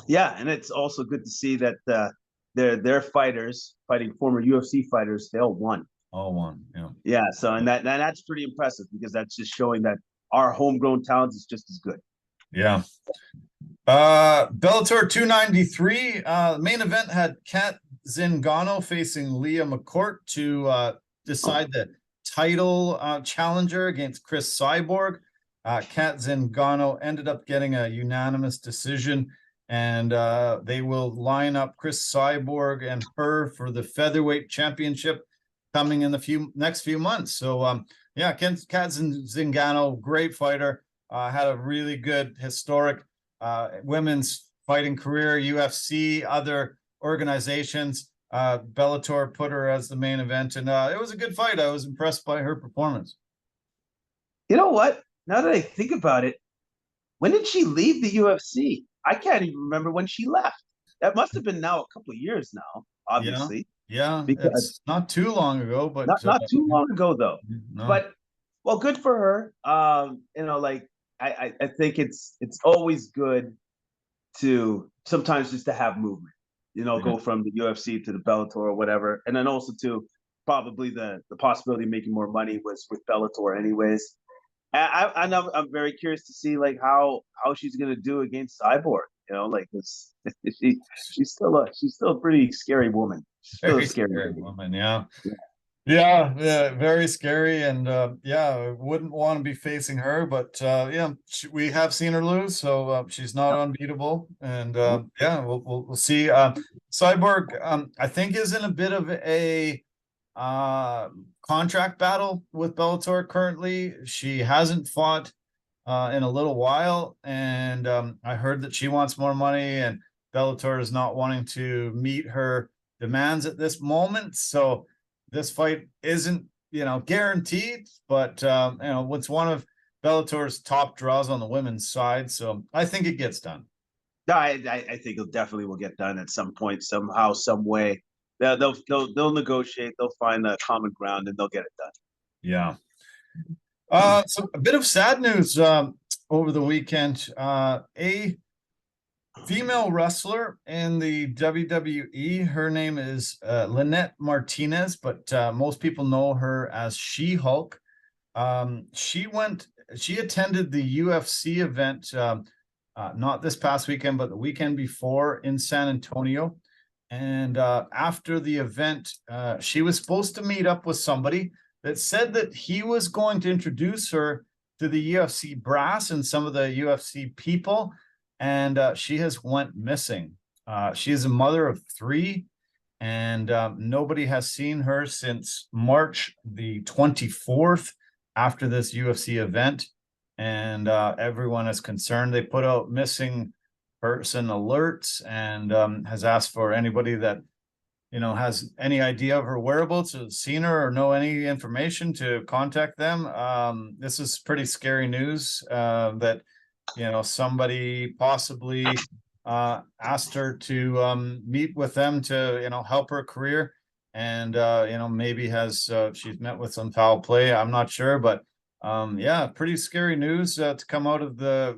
Yeah, and it's also good to see that their fighters fighting former UFC fighters, they all won. All won, yeah. Yeah, so and that's pretty impressive, because that's just showing that our homegrown talent is just as good. Yeah. Bellator 293, main event had Kat Zingano facing Leah McCourt to decide the title challenger against Chris Cyborg. Kat Zingano ended up getting a unanimous decision, and they will line up Chris Cyborg and her for the featherweight championship coming in the next few months. So Kat Zingano, great fighter, had a really good historic women's fighting career, UFC, other organizations. Bellator put her as the main event, and it was a good fight. I was impressed by her performance. You know what? Now that I think about it, when did she leave the UFC? I can't even remember when she left. That must have been now a couple of years now, obviously. Yeah, because it's not too long ago, but not too long ago though. No. But well, good for her. I think it's always good to sometimes just to have movement. Go from the UFC to the Bellator or whatever, and then also to probably the possibility of making more money was with Bellator, anyways. I'm very curious to see like how she's gonna do against Cyborg. She's still a pretty scary woman. She's still a scary woman. Yeah. Yeah, yeah, very scary, and yeah, I wouldn't want to be facing her. But yeah, we have seen her lose, so she's not unbeatable. And yeah, we'll see. Cyborg, I think, is in a bit of a contract battle with Bellator currently. She hasn't fought in a little while, and I heard that she wants more money, and Bellator is not wanting to meet her demands at this moment. So this fight isn't, guaranteed, but it's one of Bellator's top draws on the women's side. So I think it gets done. I think it definitely will get done at some point, somehow, some way. They'll negotiate. They'll find a common ground, and they'll get it done. Yeah. So a bit of sad news over the weekend. A female wrestler in the WWE. Her name is Lynette Martinez, but most people know her as She-Hulk. She attended the UFC event, not this past weekend, but the weekend before in San Antonio. And after the event, she was supposed to meet up with somebody that said that he was going to introduce her to the UFC brass and some of the UFC people, and she has went missing. She is a mother of 3, and nobody has seen her since March the 24th after this UFC event, and everyone is concerned. They put out missing person alerts and has asked for anybody that has any idea of her whereabouts, or seen her, or know any information to contact them. This is pretty scary news that somebody possibly asked her to meet with them to help her career, and maybe has she's met with some foul play. I'm not sure, but yeah, pretty scary news to come out of the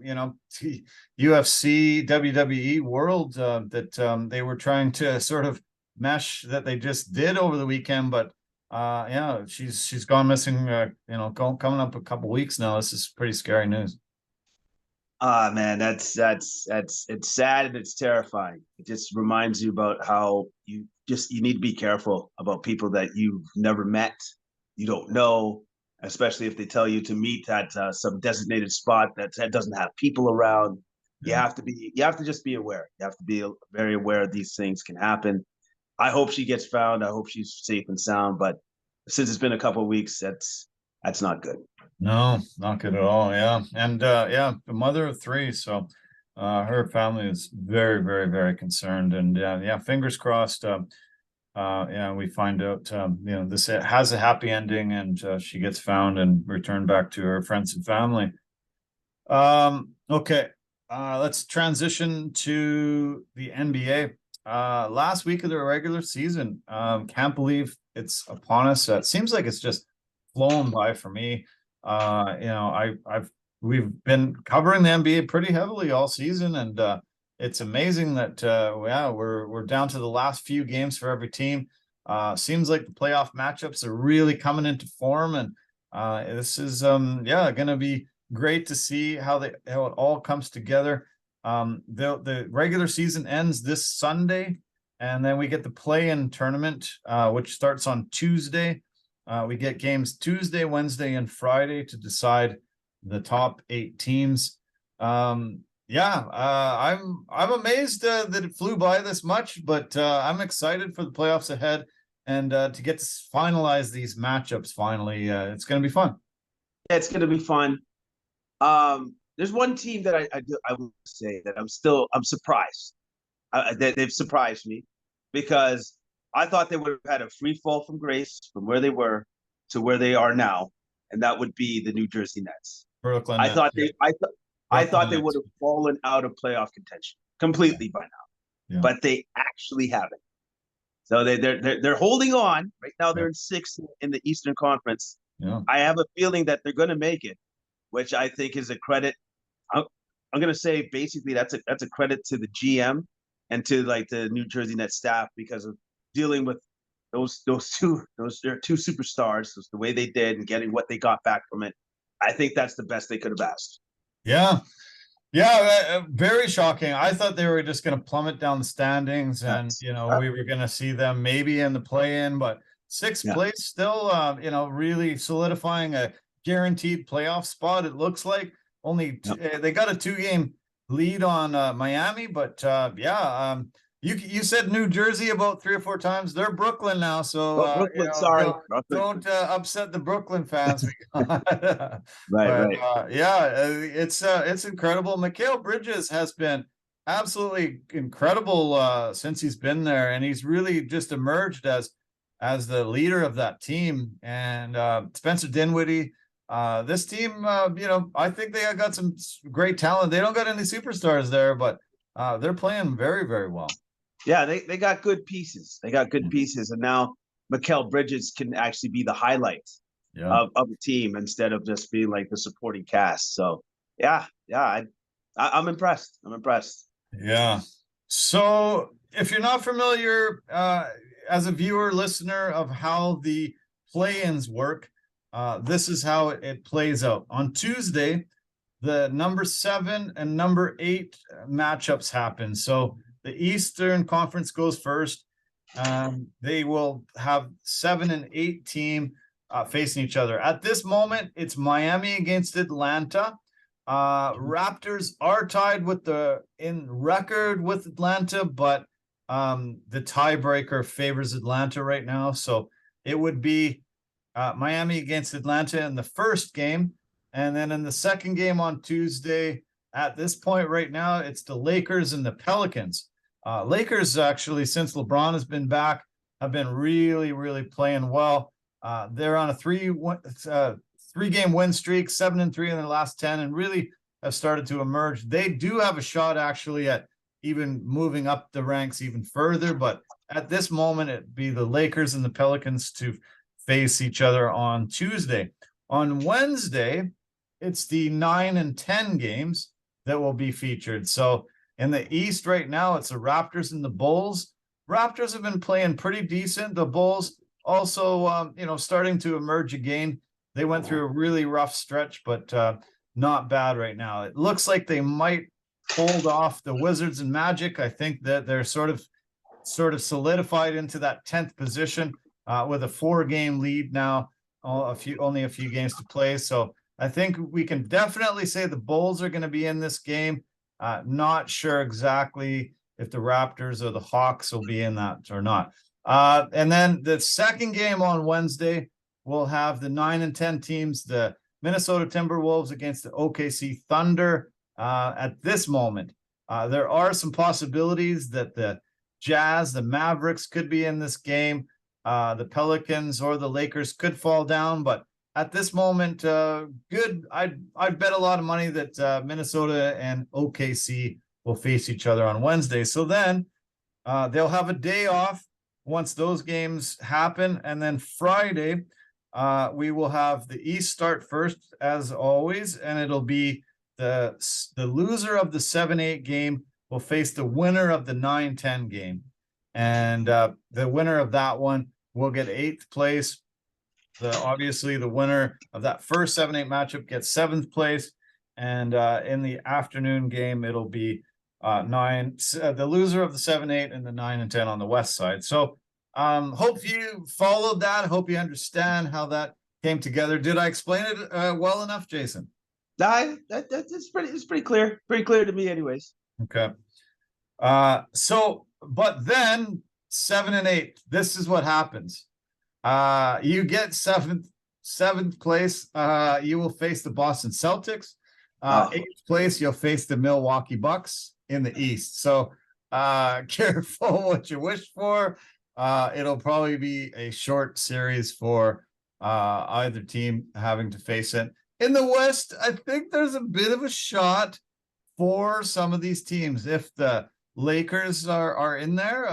UFC WWE world, that they were trying to sort of mesh that they just did over the weekend. But yeah, she's gone missing, coming up a couple weeks now. This is pretty scary news. Man, that's it's sad and it's terrifying. It just reminds you about how you need to be careful about people that you've never met, you don't know, especially if they tell you to meet at some designated spot that doesn't have people around. You Yeah. have to just be aware. You have to be very aware these things can happen. I hope she gets found. I hope she's safe and sound. But since it's been a couple of weeks, that's not good. No, not good at all. Yeah. And yeah, the mother of 3. So her family is very, very, very concerned. And yeah, fingers crossed. Yeah, we find out, this has a happy ending, and she gets found and returned back to her friends and family. Okay. Let's transition to the NBA. Last week of the regular season. Can't believe it's upon us. It seems like it's just flown by for me. We've been covering the NBA pretty heavily all season, and it's amazing that yeah, we're down to the last few games for every team. Seems like the playoff matchups are really coming into form, and this is yeah, going to be great to see how it all comes together. The regular season ends this Sunday, and then we get the play-in tournament, which starts on Tuesday. We get games Tuesday, Wednesday, and Friday to decide the top 8 teams. Yeah, I'm amazed that it flew by this much, but I'm excited for the playoffs ahead, and to get to finalize these matchups finally. It's going to be fun. Yeah, it's going to be fun. There's one team that I would say that I'm surprised. They've surprised me, because I thought they would have had a free fall from grace from where they were to where they are now, and that would be the New Jersey Nets. Brooklyn I Nets. thought they I thought they Nets. would have fallen out of playoff contention completely by now, Yeah. but they actually haven't. So they're holding on right now. They're in 6th in the Eastern Conference. Yeah. I have a feeling that they're going to make it, which I think is a credit. I'm going to say basically that's a credit to the GM and to like the New Jersey Nets staff, because of dealing with those two superstars, the way they did, and getting what they got back from it. I think that's the best they could have asked. Yeah. Yeah, very shocking. I thought they were just going to plummet down the standings, and we were going to see them maybe in the play-in, but Sixth Yeah. place still, you know, really solidifying a guaranteed playoff spot. It looks like only they got a 2-game lead on Miami, but you said New Jersey about 3 or 4 times. They're Brooklyn now, so Brooklyn, you know, sorry. don't upset the Brooklyn fans. But Right. it's incredible. Mikal Bridges has been absolutely incredible since he's been there, and he's really just emerged as the leader of that team. And Spencer Dinwiddie, this team, you know, I think they got some great talent. They don't got any superstars there, but they're playing very, very well. Yeah, they got good pieces. They got good pieces, and now Mikal Bridges can actually be the highlight of the team instead of just being like the supporting cast. So I'm impressed. I'm impressed. Yeah. So if you're not familiar, as a viewer, listener, of how the play-ins work, this is how it plays out. On Tuesday, the number 7 and number 8 matchups happen. So the Eastern Conference goes first. They will have 7 and 8 team facing each other. At this moment, it's Miami against Atlanta. Raptors are tied in record with Atlanta, but the tiebreaker favors Atlanta right now. So it would be Miami against Atlanta in the first game. And then in the second game on Tuesday, at this point right now, it's the Lakers and the Pelicans. Lakers, actually, since LeBron has been back, have been really, really playing well. They're on a 3-game win streak, 7-3 in their last 10, and really have started to emerge. They do have a shot, actually, at even moving up the ranks even further. But at this moment, it'd be the Lakers and the Pelicans to face each other on Tuesday. On Wednesday, it's the 9 and 10 games that will be featured. So in the East right now, it's the Raptors and the Bulls. Raptors have been playing pretty decent. The Bulls also, you know, starting to emerge again. They went through a really rough stretch, but not bad right now. It looks like they might hold off the Wizards and Magic. I think that they're sort of solidified into that 10th position with a 4-game lead now, only a few games to play. So I think we can definitely say the Bulls are going to be in this game. Not sure exactly if the Raptors or the Hawks will be in that or not. And then the second game on Wednesday, we'll have the 9 and 10 teams, the Minnesota Timberwolves against the OKC Thunder. At this moment, there are some possibilities that the Jazz, the Mavericks could be in this game. The Pelicans or the Lakers could fall down, but at this moment, good. I'd bet a lot of money that Minnesota and OKC will face each other on Wednesday. So then they'll have a day off once those games happen. And then Friday, we will have the East start first, as always, and it'll be the loser of the 7-8 game will face the winner of the 9-10 game. And the winner of that one will get 8th place. Obviously, the winner of that first 7-8 matchup gets 7th place. And in the afternoon game, it'll be the loser of the 7-8 and the 9 and 10 on the west side. So hope you followed that. Hope you understand how that came together. Did I explain it well enough, Jason? It's pretty clear. Pretty clear to me anyways. Okay. But then 7 and 8, this is what happens. You get seventh place. You will face the Boston Celtics. 8th place, you'll face the Milwaukee Bucks in the East. So careful what you wish for. It'll probably be a short series for either team having to face it. In the West, I think there's a bit of a shot for some of these teams. If the Lakers are in there,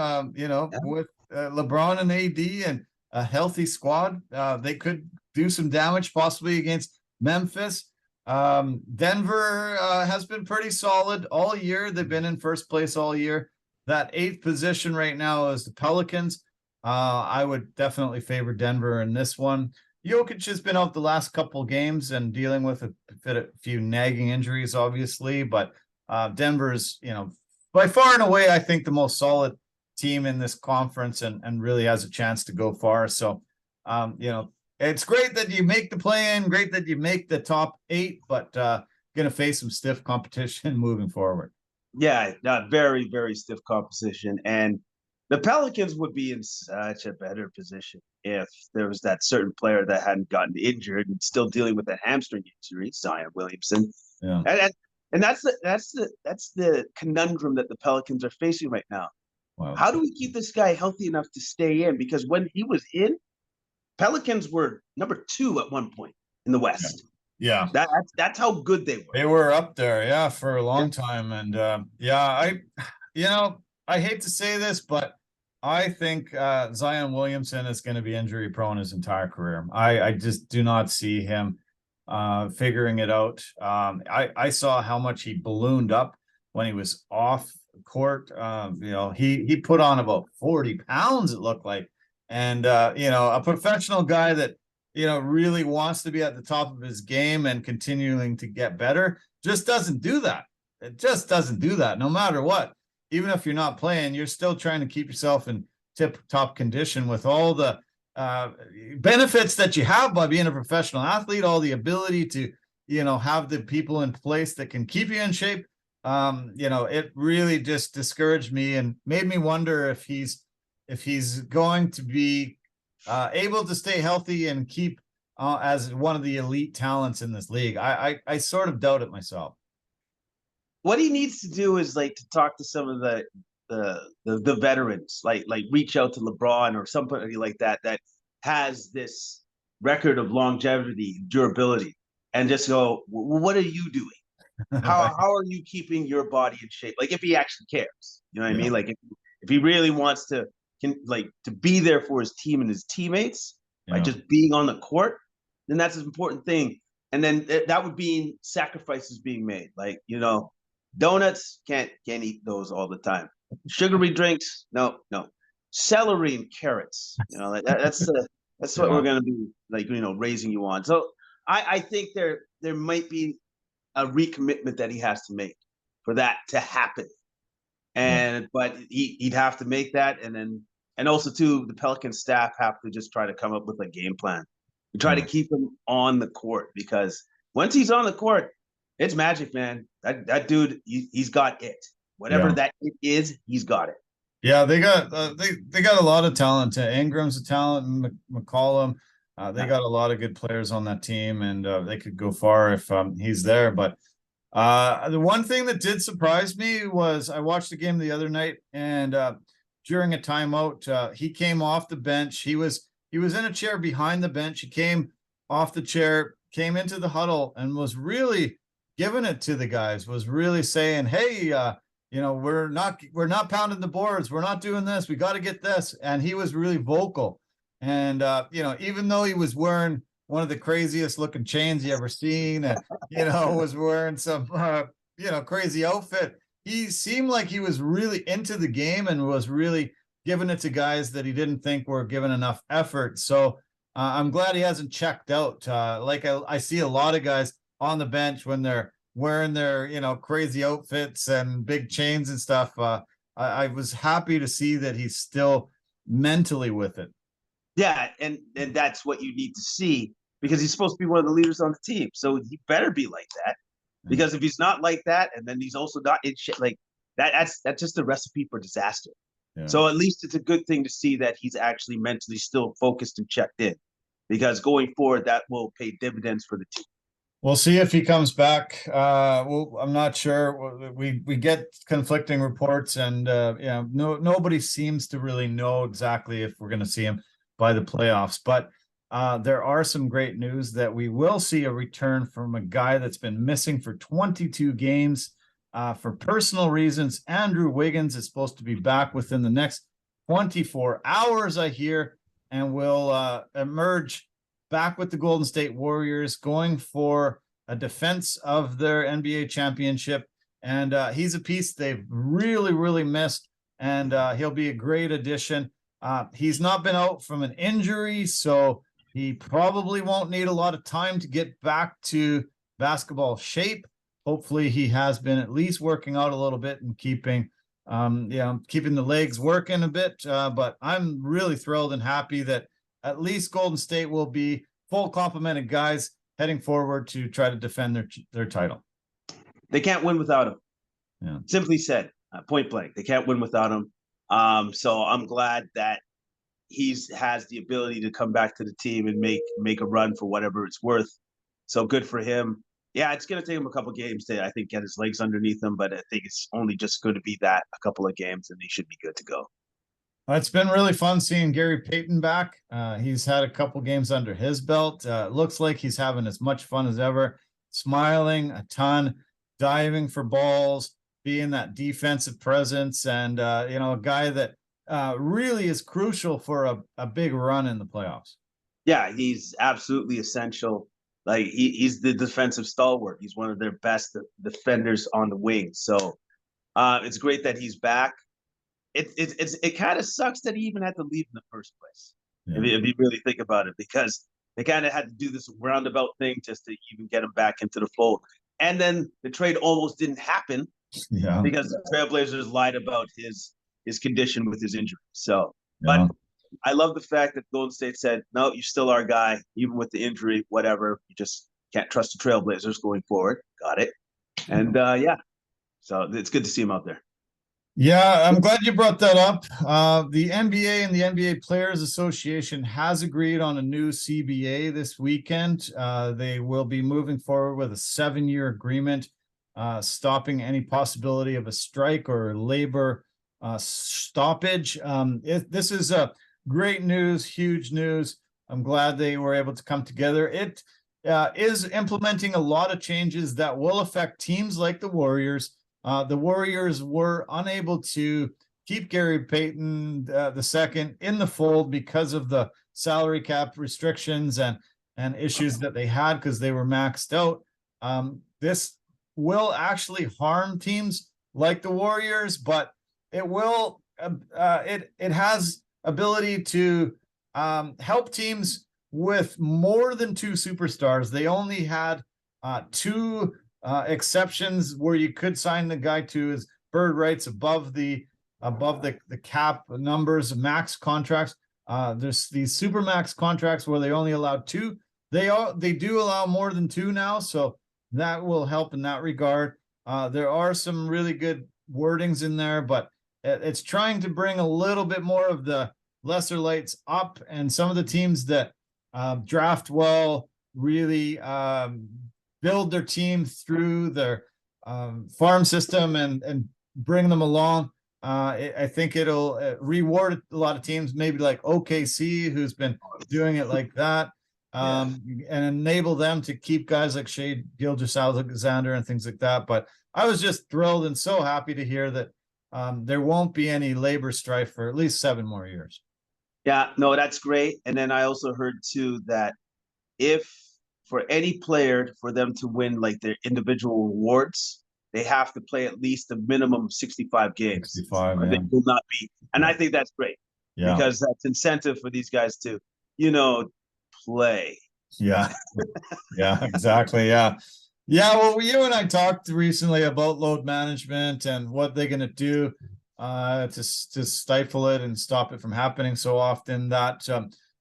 with LeBron and AD and a healthy squad, they could do some damage possibly against Memphis. Denver has been pretty solid all year. They've been in first place all year. That 8th position right now is the Pelicans. I would definitely favor Denver in this one. Jokic has been out the last couple games and dealing with a few nagging injuries, obviously, but Denver's, by far and away, I think the most solid team in this conference and really has a chance to go far. So It's great that you make the play-in, great that you make the top 8, but going to face some stiff competition moving forward. Yeah, very, very stiff competition. And the Pelicans would be in such a better position if there was that certain player that hadn't gotten injured and still dealing with a hamstring injury, Zion Williamson. Yeah. And that's the conundrum that the Pelicans are facing right now. Wow. How do we keep this guy healthy enough to stay in? Because when he was in, Pelicans were number 2 at one point in the West. Yeah. That's how good they were. They were up there, yeah, for a long time. And I hate to say this, but I think Zion Williamson is going to be injury prone his entire career. I just do not see him figuring it out. I saw how much he ballooned up when he was off court. He put on about 40 pounds, it looked like. And a professional guy that really wants to be at the top of his game and continuing to get better just doesn't do that. It just doesn't do that no matter what. Even if you're not playing, you're still trying to keep yourself in tip-top condition with all the benefits that you have by being a professional athlete, all the ability to, have the people in place that can keep you in shape. It really just discouraged me and made me wonder if he's going to be able to stay healthy and keep as one of the elite talents in this league. I sort of doubt it myself. What he needs to do is to talk to some of the veterans, like reach out to LeBron or somebody like that has this record of longevity, durability, and just go, well, what are you doing? How are you keeping your body in shape? Like if he actually cares, you know what I mean? Like if he really wants to be there for his team and his teammates, by just being on the court, then that's an important thing. And then that would be sacrifices being made. Donuts, can't eat those all the time. Sugary drinks, no. Celery and carrots, that's what we're gonna be raising you on. So I think there might be a recommitment that he has to make for that to happen. But he'd have to make that, and also too, the Pelican staff have to just try to come up with a game plan to try to keep him on the court, because once he's on the court, it's magic, man. That dude, he's got it. Whatever that it is, he's got it. Yeah, they got a lot of talent. Ingram's a talent, McCollum. They got a lot of good players on that team, and they could go far if he's there. But the one thing that did surprise me was I watched the game the other night, and during a timeout, he came off the bench. He was in a chair behind the bench. He came off the chair, came into the huddle, and was really giving it to the guys. Was really saying, "Hey, we're not pounding the boards. We're not doing this. We got to get this." And he was really vocal. And even though he was wearing one of the craziest looking chains you ever seen, was wearing some crazy outfit, he seemed like he was really into the game and was really giving it to guys that he didn't think were given enough effort. So I'm glad he hasn't checked out. I see a lot of guys on the bench when they're wearing their crazy outfits and big chains and stuff. I was happy to see that he's still mentally with it. Yeah, and that's what you need to see, because he's supposed to be one of the leaders on the team. So he better be like that, because if he's not like that, and then he's also not in shit like that, that's just a recipe for disaster. Yeah. So at least it's a good thing to see that he's actually mentally still focused and checked in, because going forward, that will pay dividends for the team. We'll see if he comes back. I'm not sure. We get conflicting reports, and nobody seems to really know exactly if we're going to see him by the playoffs. But there are some great news that we will see a return from a guy that's been missing for 22 games for personal reasons. Andrew Wiggins is supposed to be back within the next 24 hours, I hear, and will emerge back with the Golden State Warriors, going for a defense of their NBA championship. And he's a piece they've really, really missed, and he'll be a great addition. He's not been out from an injury, so he probably won't need a lot of time to get back to basketball shape. Hopefully he has been at least working out a little bit and keeping the legs working a bit. But I'm really thrilled and happy that at least Golden State will be full complement of guys heading forward to try to defend their title. They can't win without him. Yeah. Simply said, point blank, they can't win without him. So I'm glad that has the ability to come back to the team and make a run for whatever it's worth. So good for him. Yeah, it's going to take him a couple of games to, I think, get his legs underneath him, but I think it's only just going to be that, a couple of games, and he should be good to go. It's been really fun seeing Gary Payton back. He's had a couple games under his belt. Looks like he's having as much fun as ever, smiling a ton, diving for balls, being that defensive presence, and a guy that really is crucial for a big run in the playoffs. Yeah, he's absolutely essential. Like he's the defensive stalwart. He's one of their best defenders on the wing. So it's great that he's back. It kind of sucks that he even had to leave in the first place. Yeah. If you really think about it, because they kind of had to do this roundabout thing just to even get him back into the fold. And then the trade almost didn't happen because the Trailblazers lied about his condition with his injury. So, but I love the fact that Golden State said, no, you're still our guy, even with the injury, whatever. You just can't trust the Trailblazers going forward. Got it. And so it's good to see him out there. Yeah, I'm glad you brought that up. The NBA and the NBA Players Association has agreed on a new CBA this weekend. They will be moving forward with a 7-year agreement, stopping any possibility of a strike or labor stoppage. This is great news, huge news. I'm glad they were able to come together. It is implementing a lot of changes that will affect teams like the Warriors. The Warriors were unable to keep Gary Payton II in the fold because of the salary cap restrictions and issues that they had because they were maxed out. This will actually harm teams like the Warriors, but it will it has ability to help teams with more than 2 superstars. They only had 2 exceptions where you could sign the guy to his bird rights above the cap numbers, max contracts. There's these super max contracts where they only allow 2. They do allow more than 2 now, so that will help in that regard. There are some really good wordings in there, but it's trying to bring a little bit more of the lesser lights up, and some of the teams that draft well really build their team through their farm system and bring them along. I think it'll reward a lot of teams, maybe like OKC, who's been doing it like that, and enable them to keep guys like Shai Gilgeous-Alexander and things like that. But I was just thrilled and so happy to hear that there won't be any labor strife for at least 7 more years. Yeah, no, that's great. And then I also heard too that if for any player, for them to win like their individual awards, they have to play at least a minimum of 65 games. 65, they will not be. And I think that's great because that's incentive for these guys to, play. Yeah, yeah, exactly. Yeah. Well, you and I talked recently about load management and what they're going to do to stifle it and stop it from happening so often. That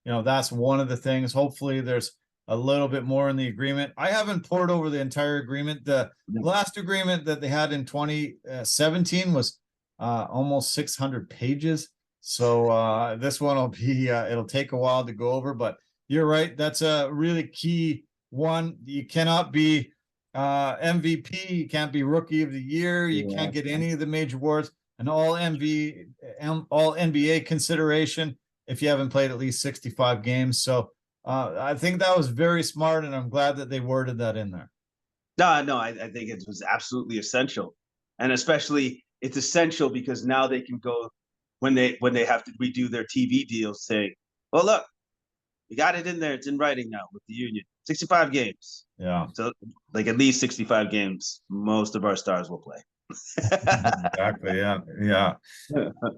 that's one of the things. Hopefully there's a little bit more in the agreement. I haven't poured over the entire agreement. The last agreement that they had in 2017 was almost 600 pages. So this one will be, it'll take a while to go over, but you're right. That's a really key one. You cannot be MVP. You can't be rookie of the year. You can't get any of the major awards, and all NBA consideration if you haven't played at least 65 games. So I think that was very smart, and I'm glad that they worded that in there. No, I think it was absolutely essential, and especially it's essential because now they can go when they have to redo their TV deals, saying, "Well, look, we got it in there. It's in writing now with the union. 65 games. Yeah. So like at least 65 games, most of our stars will play." Exactly. Yeah.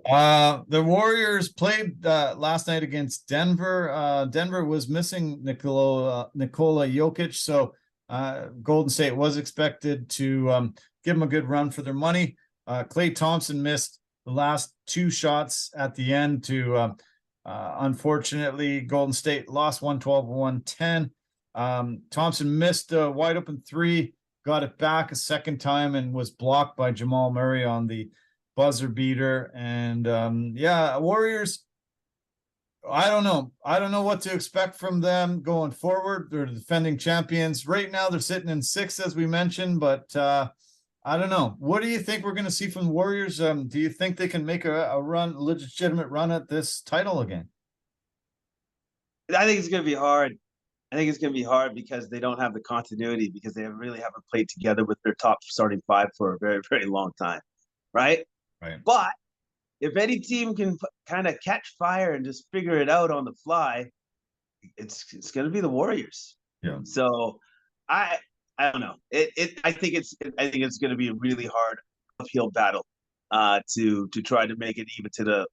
The Warriors played last night against Denver. Denver was missing Nikola Jokic, so Golden State was expected to give them a good run for their money. Klay Thompson missed the last 2 shots at the end to Unfortunately, Golden State lost 112-110. Thompson missed a wide open three, got it back a second time, and was blocked by Jamal Murray on the buzzer beater. And Warriors, I don't know. I don't know what to expect from them going forward. They're the defending champions. Right now, they're sitting in sixth, as we mentioned, but I don't know. What do you think we're going to see from the Warriors? Do you think they can make a legitimate run at this title again? I think it's going to be hard. I think it's going to be hard because they don't have the continuity, because they really haven't played together with their top starting five for a very, very long time, right? Right. But if any team can kind of catch fire and just figure it out on the fly, it's going to be the Warriors. Yeah. So I don't know. I think it's going to be a really hard uphill battle to try to make it even to the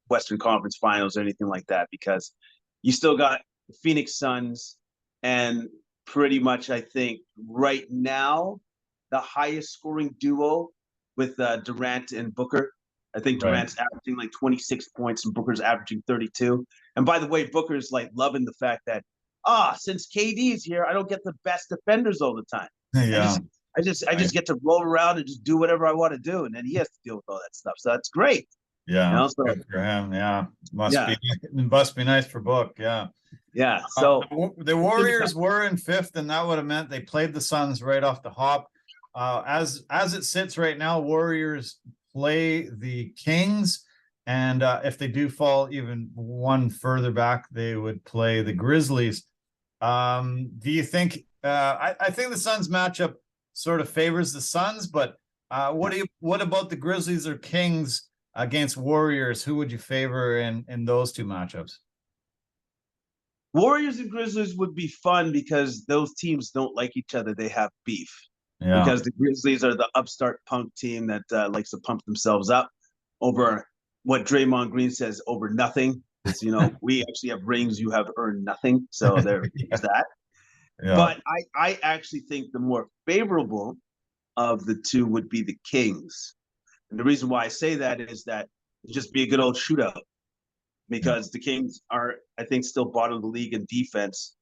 Western Conference Finals or anything like that, because you still got the Phoenix Suns, and pretty much I think right now the highest scoring duo with Durant and Booker. I think Durant's averaging like 26 points and Booker's averaging 32. And by the way, Booker's like loving the fact that since KD is here, I don't get the best defenders all the time. Yeah. I just get to roll around and just do whatever I want to do, and then he has to deal with all that stuff. So that's great. Yeah, good for him. Yeah, must be nice for Book. Yeah. Yeah. So the Warriors were in fifth, and that would have meant they played the Suns right off the hop. As it sits right now, Warriors play the Kings, and if they do fall even one further back, they would play the Grizzlies. Do you think? I think the Suns matchup sort of favors the Suns, but what about the Grizzlies or Kings against Warriors? Who would you favor in those two matchups? Warriors and Grizzlies would be fun because those teams don't like each other. They have beef. Yeah. Because the Grizzlies are the upstart punk team that likes to pump themselves up over what Draymond Green says, over nothing. It's, we actually have rings, you have earned nothing. So there's that. Yeah. But I actually think the more favorable of the two would be the Kings. And the reason why I say that is that it'd just be a good old shootout, because the Kings are, I think, still bottom of the league in defense,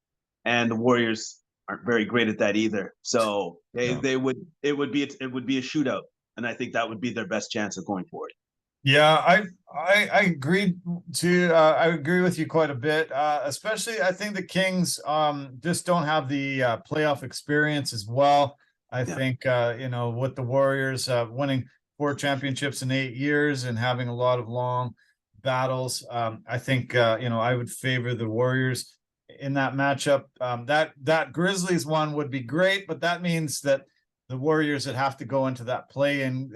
and the Warriors aren't very great at that either. So it would be a shootout, and I think that would be their best chance of going forward. Yeah, I agree I agree with you quite a bit. Especially, I think the Kings just don't have the playoff experience as well. I think with the Warriors winning 4 championships in 8 years and having a lot of long battles, I think I would favor the Warriors in that matchup. That Grizzlies one would be great, but that means that the Warriors would have to go into that play-in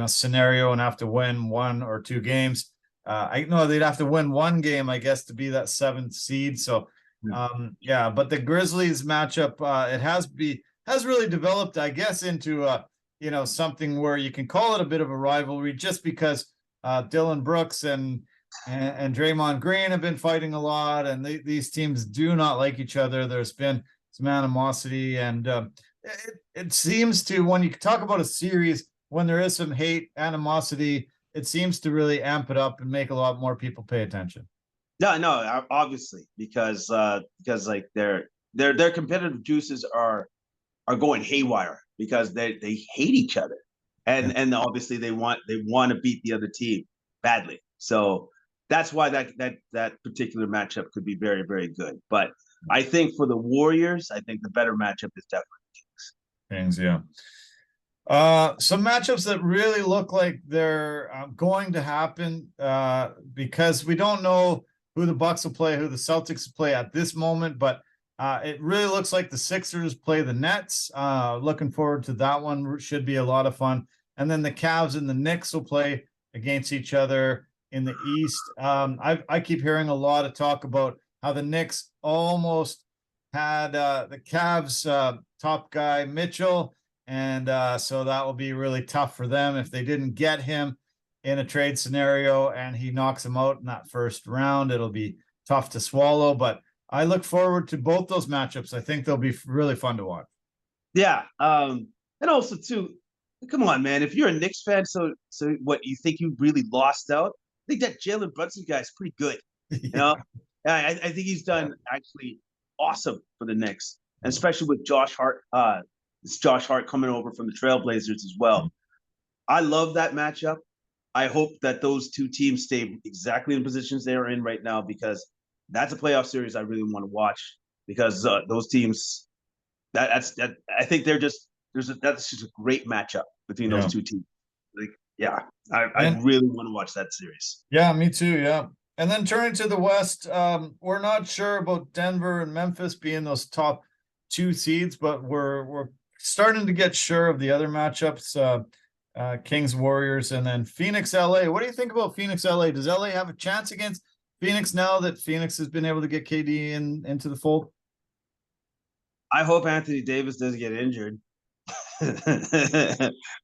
scenario and have to win 1 or 2 games. I know they'd have to win 1 game, I guess, to be that 7th seed. So but the Grizzlies matchup, it has really developed, I guess, into something where you can call it a bit of a rivalry, just because Dylan Brooks and Draymond Green have been fighting a lot, and these teams do not like each other. There's been some animosity, and it seems to, when you talk about a series, when there is some hate, animosity, it seems to really amp it up and make a lot more people pay attention. No, obviously, because like their competitive juices are going haywire, because they hate each other, and obviously they want to beat the other team badly. So that's why that particular matchup could be very, very good. But I think for the Warriors, I think the better matchup is definitely Kings. Yeah. Some matchups that really look like they're going to happen, because we don't know who the Bucks will play, who the Celtics will play at this moment, but it really looks like the Sixers play the Nets. Looking forward to that one. Should be a lot of fun. And then the Cavs and the Knicks will play against each other in the East. I keep hearing a lot of talk about how the Knicks almost had the Cavs top guy Mitchell, and so that will be really tough for them if they didn't get him in a trade scenario and he knocks them out in that first round. It'll be tough to swallow, but I look forward to both those matchups. I think they'll be really fun to watch. Yeah, and also too, come on, man, if you're a Knicks fan, so what, you think you really lost out think that Jalen Brunson guy is pretty good. You know, I think he's done actually awesome for the Knicks, and especially with Josh Hart. It's Josh Hart coming over from the Trailblazers as well. I love that matchup. I hope that those two teams stay exactly in positions they are in right now, because that's a playoff series I really want to watch, because those teams, I think that's just a great matchup between those two teams. Like, yeah, I really want to watch that series. Yeah, me too. Yeah. And then turning to the West, we're not sure about Denver and Memphis being those top 2 seeds, but we're starting to get sure of the other matchups. Kings, Warriors, and then Phoenix, LA. What do you think about Phoenix, LA? Does LA have a chance against Phoenix now that Phoenix has been able to get KD into the fold? I hope Anthony Davis doesn't get injured. Because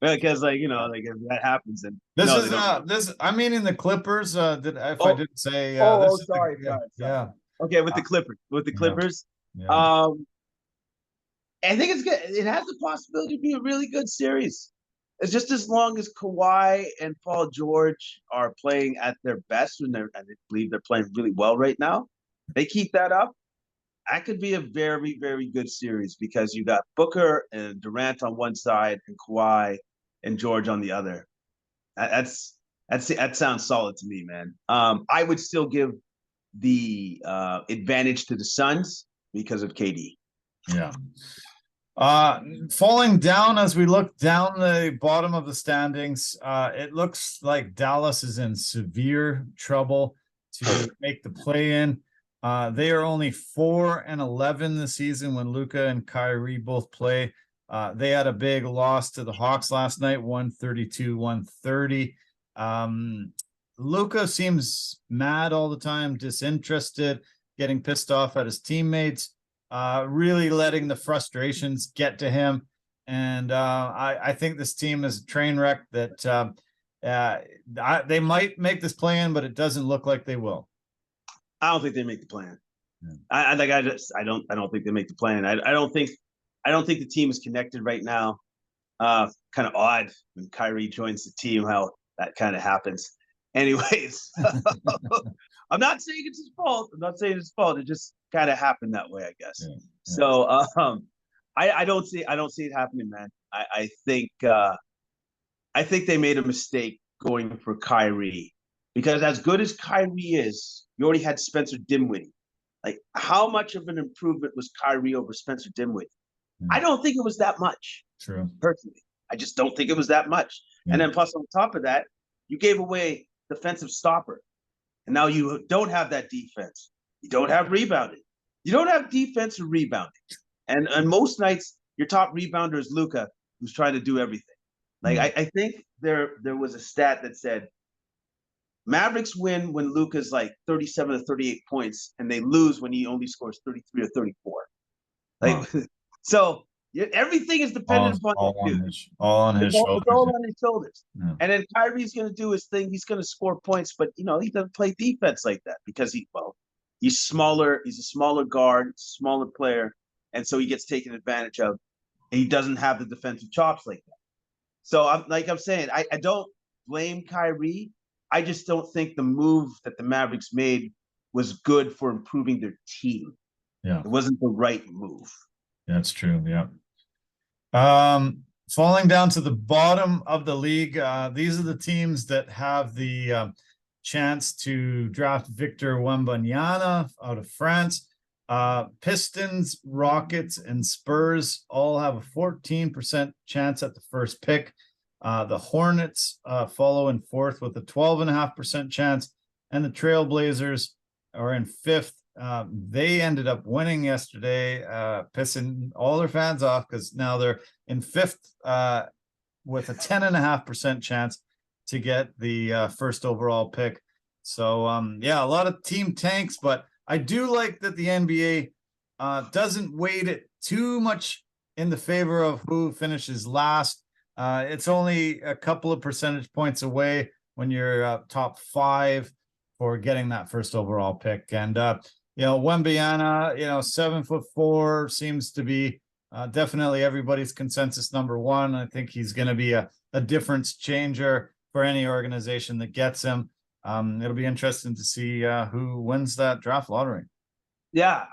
if that happens, then this is this. I mean, in the Clippers. I didn't say. Sorry. Yeah. Okay, with the Clippers. Yeah. I think it's good. It has the possibility to be a really good series. It's just as long as Kawhi and Paul George are playing at their best, and I believe they're playing really well right now. They keep that up. That could be a very, very good series, because you got Booker and Durant on one side and Kawhi and George on the other. That sounds solid to me, man. I would still give the advantage to the Suns because of KD. Yeah. Falling down as we look down the bottom of the standings, it looks like Dallas is in severe trouble to make the play-in. They are only 4-11 this season when Luka and Kyrie both play. They had a big loss to the Hawks last night, 132-130. Luka seems mad all the time, disinterested, getting pissed off at his teammates, really letting the frustrations get to him. And I think this team is a train wreck that they might make this play-in, but it doesn't look like they will. I don't think they make the plan. I don't think they make the plan. I don't think the team is connected right now. Kind of odd when Kyrie joins the team, how that kind of happens. Anyways, I'm not saying it's his fault. It just kind of happened that way, I guess. Yeah. So I don't see it happening, man. I think they made a mistake going for Kyrie, because as good as Kyrie is, you already had Spencer Dinwiddie. Like, how much of an improvement was Kyrie over Spencer Dinwiddie? I don't think it was that much. True. Personally, I just don't think it was that much. Yeah. And then plus on top of that, you gave away defensive stopper, and now you don't have that defense. You don't have rebounding. You don't have defense or rebounding. And most nights, your top rebounder is Luka, who's trying to do everything. Like, I think there was a stat that said Mavericks win when Luka's like 37 to 38 points, and they lose when he only scores 33 or 34. Like, so everything is dependent upon all on his shoulders. It's all on his shoulders. Yeah. And then Kyrie's going to do his thing. He's going to score points, but he doesn't play defense like that, because he's smaller. He's a smaller guard, smaller player, and so he gets taken advantage of. And he doesn't have the defensive chops like that. So I'm saying, I don't blame Kyrie. I just don't think the move that the Mavericks made was good for improving their team. Yeah, it wasn't the right move. That's true. Yeah. Falling down to the bottom of the league, these are the teams that have the chance to draft Victor Wembanyama out of France. Pistons, Rockets, and Spurs all have a 14% chance at the first pick. The Hornets follow in fourth with a 12.5% chance, and the Trailblazers are in fifth. They ended up winning yesterday, pissing all their fans off, because now they're in fifth with a 10.5% chance to get the first overall pick. So, yeah, a lot of team tanks, but I do like that the NBA doesn't weight it too much in the favor of who finishes last. It's only a couple of percentage points away when you're top 5 for getting that first overall pick. And, Wembanyama, 7'4", seems to be definitely everybody's consensus number 1. I think he's going to be a difference changer for any organization that gets him. it'll be interesting to see who wins that draft lottery. Yeah,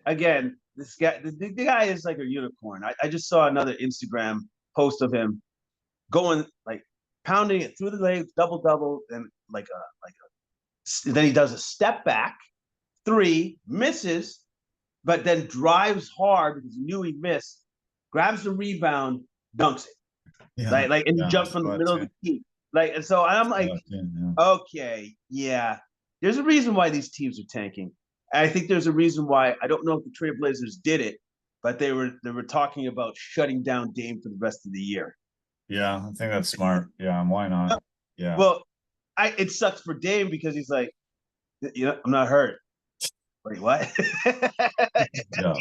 again, this guy, the guy is like a unicorn. I just saw another Instagram post of him going like pounding it through the legs, double, and then he does a step back, 3, misses, but then drives hard because he knew he missed, grabs the rebound, dunks it. Yeah, and he jumps from the middle of the key. And so I'm like, okay, yeah. There's a reason why these teams are tanking. And I think there's a reason why. I don't know if the Trailblazers did it, but they were talking about shutting down Dame for the rest of the year. Yeah, I think that's smart. Yeah, and why not? Yeah. Well, it sucks for Dame because he's like, I'm not hurt. Wait, what? Yeah.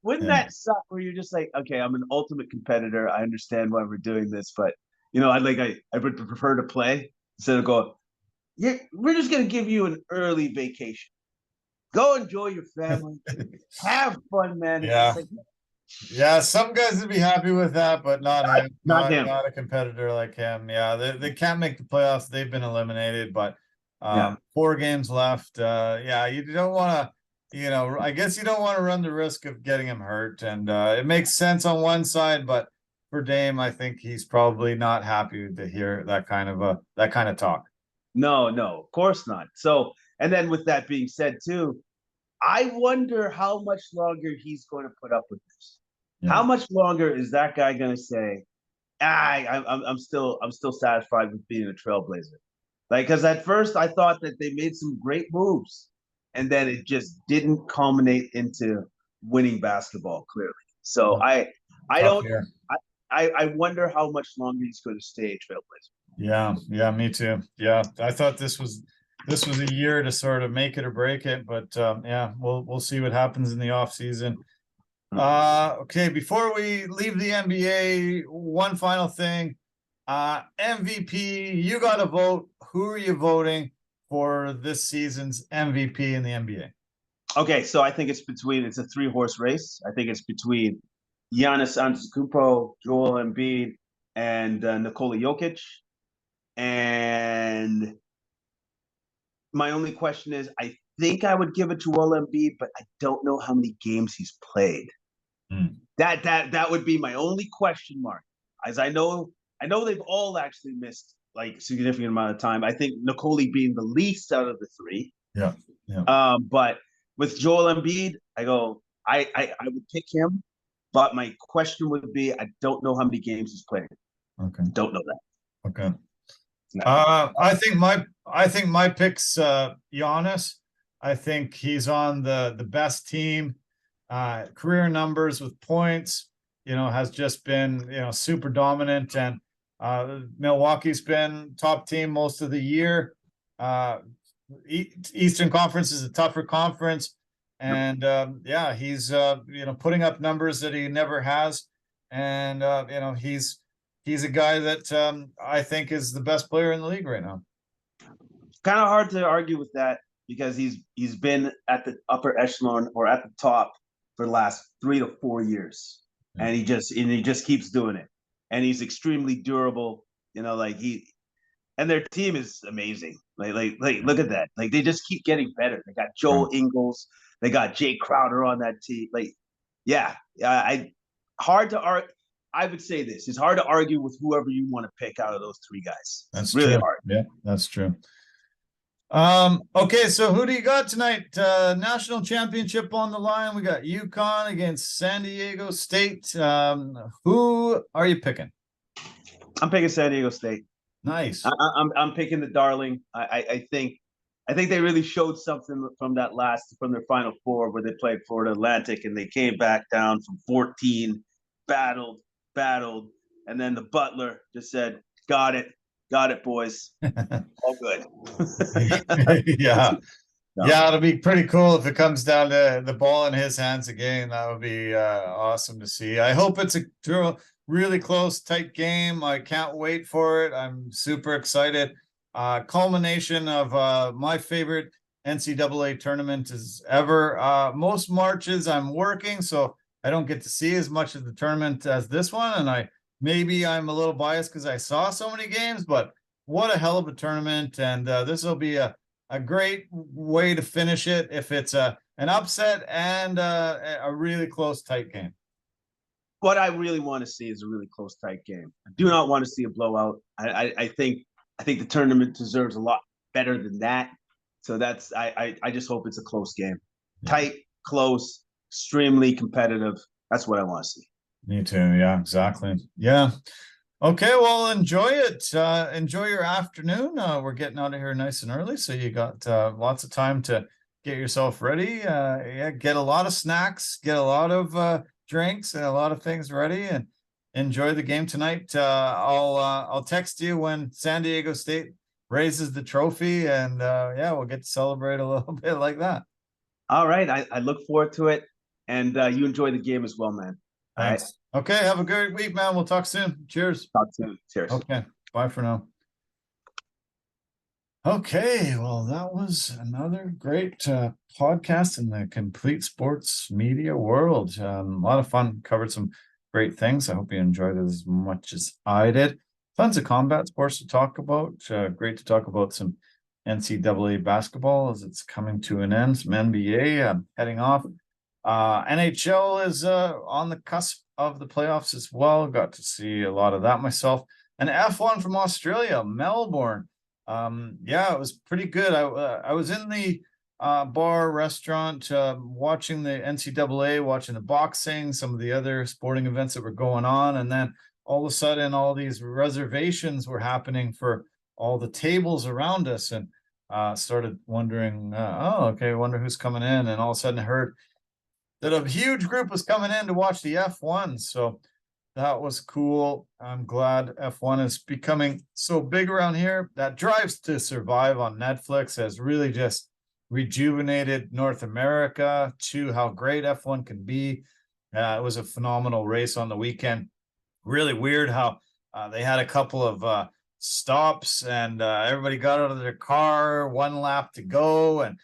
Wouldn't that suck where you're just like, okay, I'm an ultimate competitor. I understand why we're doing this, but I would prefer to play instead of going, yeah, we're just gonna give you an early vacation. Go enjoy your family. Have fun, man. Yeah. Yeah, some guys would be happy with that, but not him. Not him. Not a competitor like him. Yeah, they can't make the playoffs. They've been eliminated, but 4 games left. Yeah, you don't want to, I guess you don't want to run the risk of getting him hurt. And it makes sense on one side, but for Dame, I think he's probably not happy to hear that kind of talk. No, of course not. So, and then with that being said, too, I wonder how much longer he's going to put up with this. Yeah. How much longer is that guy going to say, I'm still satisfied with being a Trailblazer? Because at first I thought that they made some great moves, and then it just didn't culminate into winning basketball, clearly. So I wonder how much longer he's going to stay a Trailblazer. Yeah, me too. Yeah, I thought this was a year to sort of make it or break it, but we'll see what happens in the off season. Okay, before we leave the NBA, one final thing. MVP, you got to vote. Who are you voting for this season's MVP in the NBA? Okay, so I think it's a 3-horse race. I think it's between Giannis Antetokounmpo, Joel Embiid, and Nikola Jokic. And my only question is, I think I would give it to Joel Embiid, but I don't know how many games he's played. That would be my only question mark, as I know they've all actually missed like significant amount of time. I think Nikola being the least out of the 3. Yeah. But with Joel Embiid, I would pick him, but my question would be, I don't know how many games he's played. Okay. Don't know that. Okay. I think my pick's Giannis. I think he's on the best team. Career numbers with points, has just been, super dominant, and Milwaukee's been top team most of the year. Eastern Conference is a tougher conference, and he's putting up numbers that he never has, and he's a guy that I think is the best player in the league right now. Kind of hard to argue with that because he's been at the upper echelon or at the top for the last 3 to 4 years, and he just keeps doing it, and he's extremely durable. And their team is amazing. Like look at that. Like they just keep getting better. They got Joe Ingles, they got Jay Crowder on that team. Hard to argue. I would say this: it's hard to argue with whoever you want to pick out of those 3 guys. That's really true. Hard. Yeah, that's true. Okay, so who do you got tonight? National championship on the line. We got UConn against San Diego State. Who are you picking? I'm picking San Diego State. Nice. I'm picking the darling. I think they really showed something from their Final Four where they played Florida Atlantic, and they came back down from 14, battled, and then the Butler just said, "Got it, boys, all good." Yeah. It'll be pretty cool if it comes down to the ball in his hands again. That would be awesome to see. I hope it's a really close, tight game. I can't wait for it. I'm super excited. Culmination of my favorite NCAA tournament as ever. Most Marches I'm working, so I don't get to see as much of the tournament as this one, and I'm a little biased because I saw so many games, but what a hell of a tournament. And this will be a great way to finish it if it's an upset and a really close, tight game. What I really want to see is a really close, tight game. I do not want to see a blowout. I think the tournament deserves a lot better than that. So I just hope it's a close game. Tight, close, extremely competitive. That's what I want to see. Me too. Yeah, exactly. Yeah. Okay, well, enjoy it. Enjoy your afternoon. We're getting out of here nice and early, so you got lots of time to get yourself ready. Yeah, get a lot of snacks, get a lot of drinks, and a lot of things ready, and enjoy the game tonight. I'll text you when San Diego State raises the trophy, and yeah, we'll get to celebrate a little bit like that. All right, I look forward to it, and you enjoy the game as well, man. Thanks. All right. Okay, have a great week, man. We'll talk soon. Cheers. Talk soon. Cheers. Okay, bye for now. Okay, well, that was another great podcast in the complete sports media world. A lot of fun, covered some great things. I hope you enjoyed it as much as I did. Tons of combat sports to talk about. Great to talk about some NCAA basketball as it's coming to an end. Some NBA heading off. NHL is on the cusp of the playoffs as well. Got to see a lot of that myself. And F1 from Australia, Melbourne. Yeah, it was pretty good. I was in the bar restaurant watching the NCAA, watching the boxing, some of the other sporting events that were going on, and then all of a sudden all these reservations were happening for all the tables around us, and started wondering, oh, okay, I wonder who's coming in. And all of a sudden I heard that a huge group was coming in to watch the F1. So that was cool. I'm glad F1 is becoming so big around here. That Drives to Survive on Netflix has really just rejuvenated North America to how great F1 can be. It was a phenomenal race on the weekend. Really weird how they had a couple of stops, and everybody got out of their car, one lap to go, and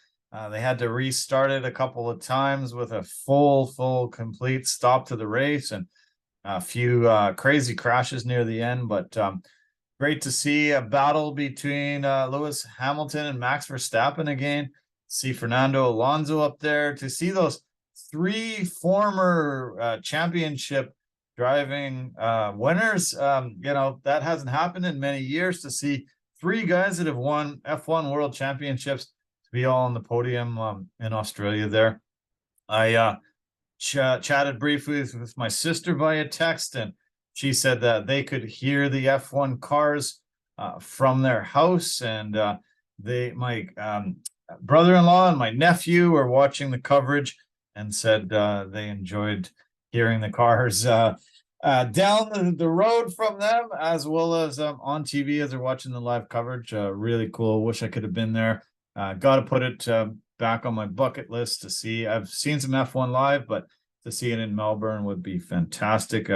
they had to restart it a couple of times with a full complete stop to the race, and a few crazy crashes near the end. But great to see a battle between Lewis Hamilton and Max Verstappen again. See Fernando Alonso up there, to see those three former championship driving winners. That hasn't happened in many years, to see three guys that have won F1 world championships to be all on the podium in Australia there. I chatted briefly with my sister via text, and she said that they could hear the F1 cars from their house, and my brother-in-law and my nephew were watching the coverage and said they enjoyed hearing the cars down the road from them, as well as on TV as they're watching the live coverage. Really cool. Wish I could have been there. Got to put it back on my bucket list to see. I've seen some F1 live, but to see it in Melbourne would be fantastic.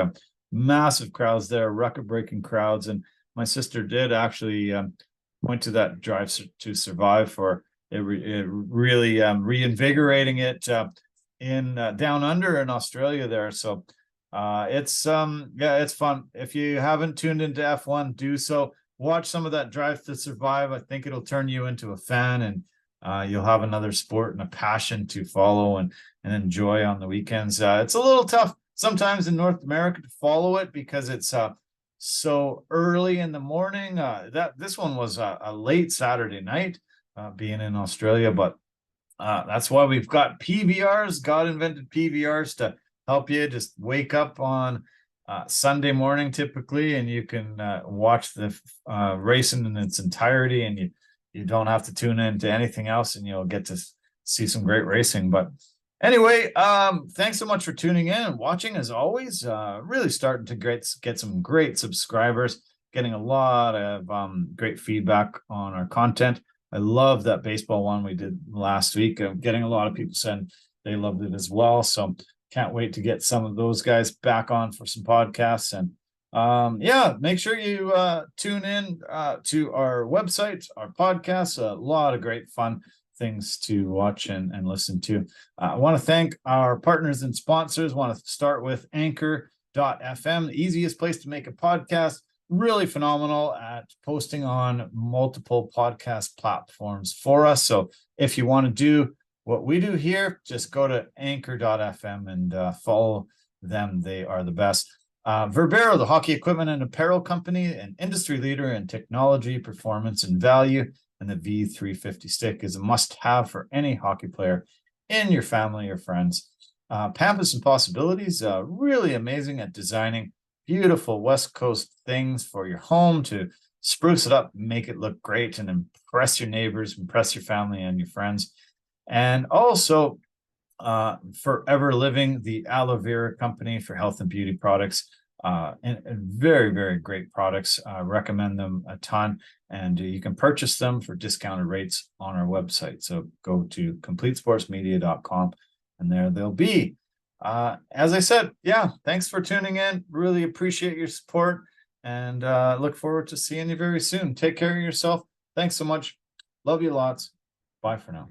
Massive crowds there, record-breaking crowds. And my sister did actually went to that Drive to Survive for it, really reinvigorating it in down under in Australia there. So it's it's fun. If you haven't tuned into F1, do so. Watch some of that Drive to Survive. I think it'll turn you into a fan, and you'll have another sport and a passion to follow and enjoy on the weekends. It's a little tough sometimes in North America to follow it because it's so early in the morning. This one was a late Saturday night, being in Australia, but that's why we've got PVRs. God invented PVRs to help you just wake up on Sunday morning typically, and you can watch the racing in its entirety, and you don't have to tune into anything else, and you'll get to see some great racing. But anyway, thanks so much for tuning in and watching as always. Really starting to get some great subscribers, getting a lot of great feedback on our content. I love that baseball one we did last week. Getting a lot of people saying they loved it as well. So can't wait to get some of those guys back on for some podcasts. And yeah, make sure you tune in to our website, our podcasts. A lot of great fun things to watch and listen to. I want to thank our partners and sponsors. I want to start with Anchor.fm, the easiest place to make a podcast. really phenomenal at posting on multiple podcast platforms for us. So if you want to do what we do here, just go to anchor.fm and follow them. They are the best. Verbero, the hockey equipment and apparel company, an industry leader in technology, performance, and value. And the V350 stick is a must-have for any hockey player in your family or friends. Pampas and Possibilities, really amazing at designing beautiful West Coast things for your home to spruce it up, make it look great, and impress your neighbors, impress your family and your friends. And also Forever Living, the aloe vera company for health and beauty products. And very, very great products. Recommend them a ton. And you can purchase them for discounted rates on our website. So go to completesportsmedia.com and there they'll be. As I said, yeah, thanks for tuning in. Really appreciate your support and look forward to seeing you very soon. Take care of yourself. Thanks so much. Love you lots. Bye for now.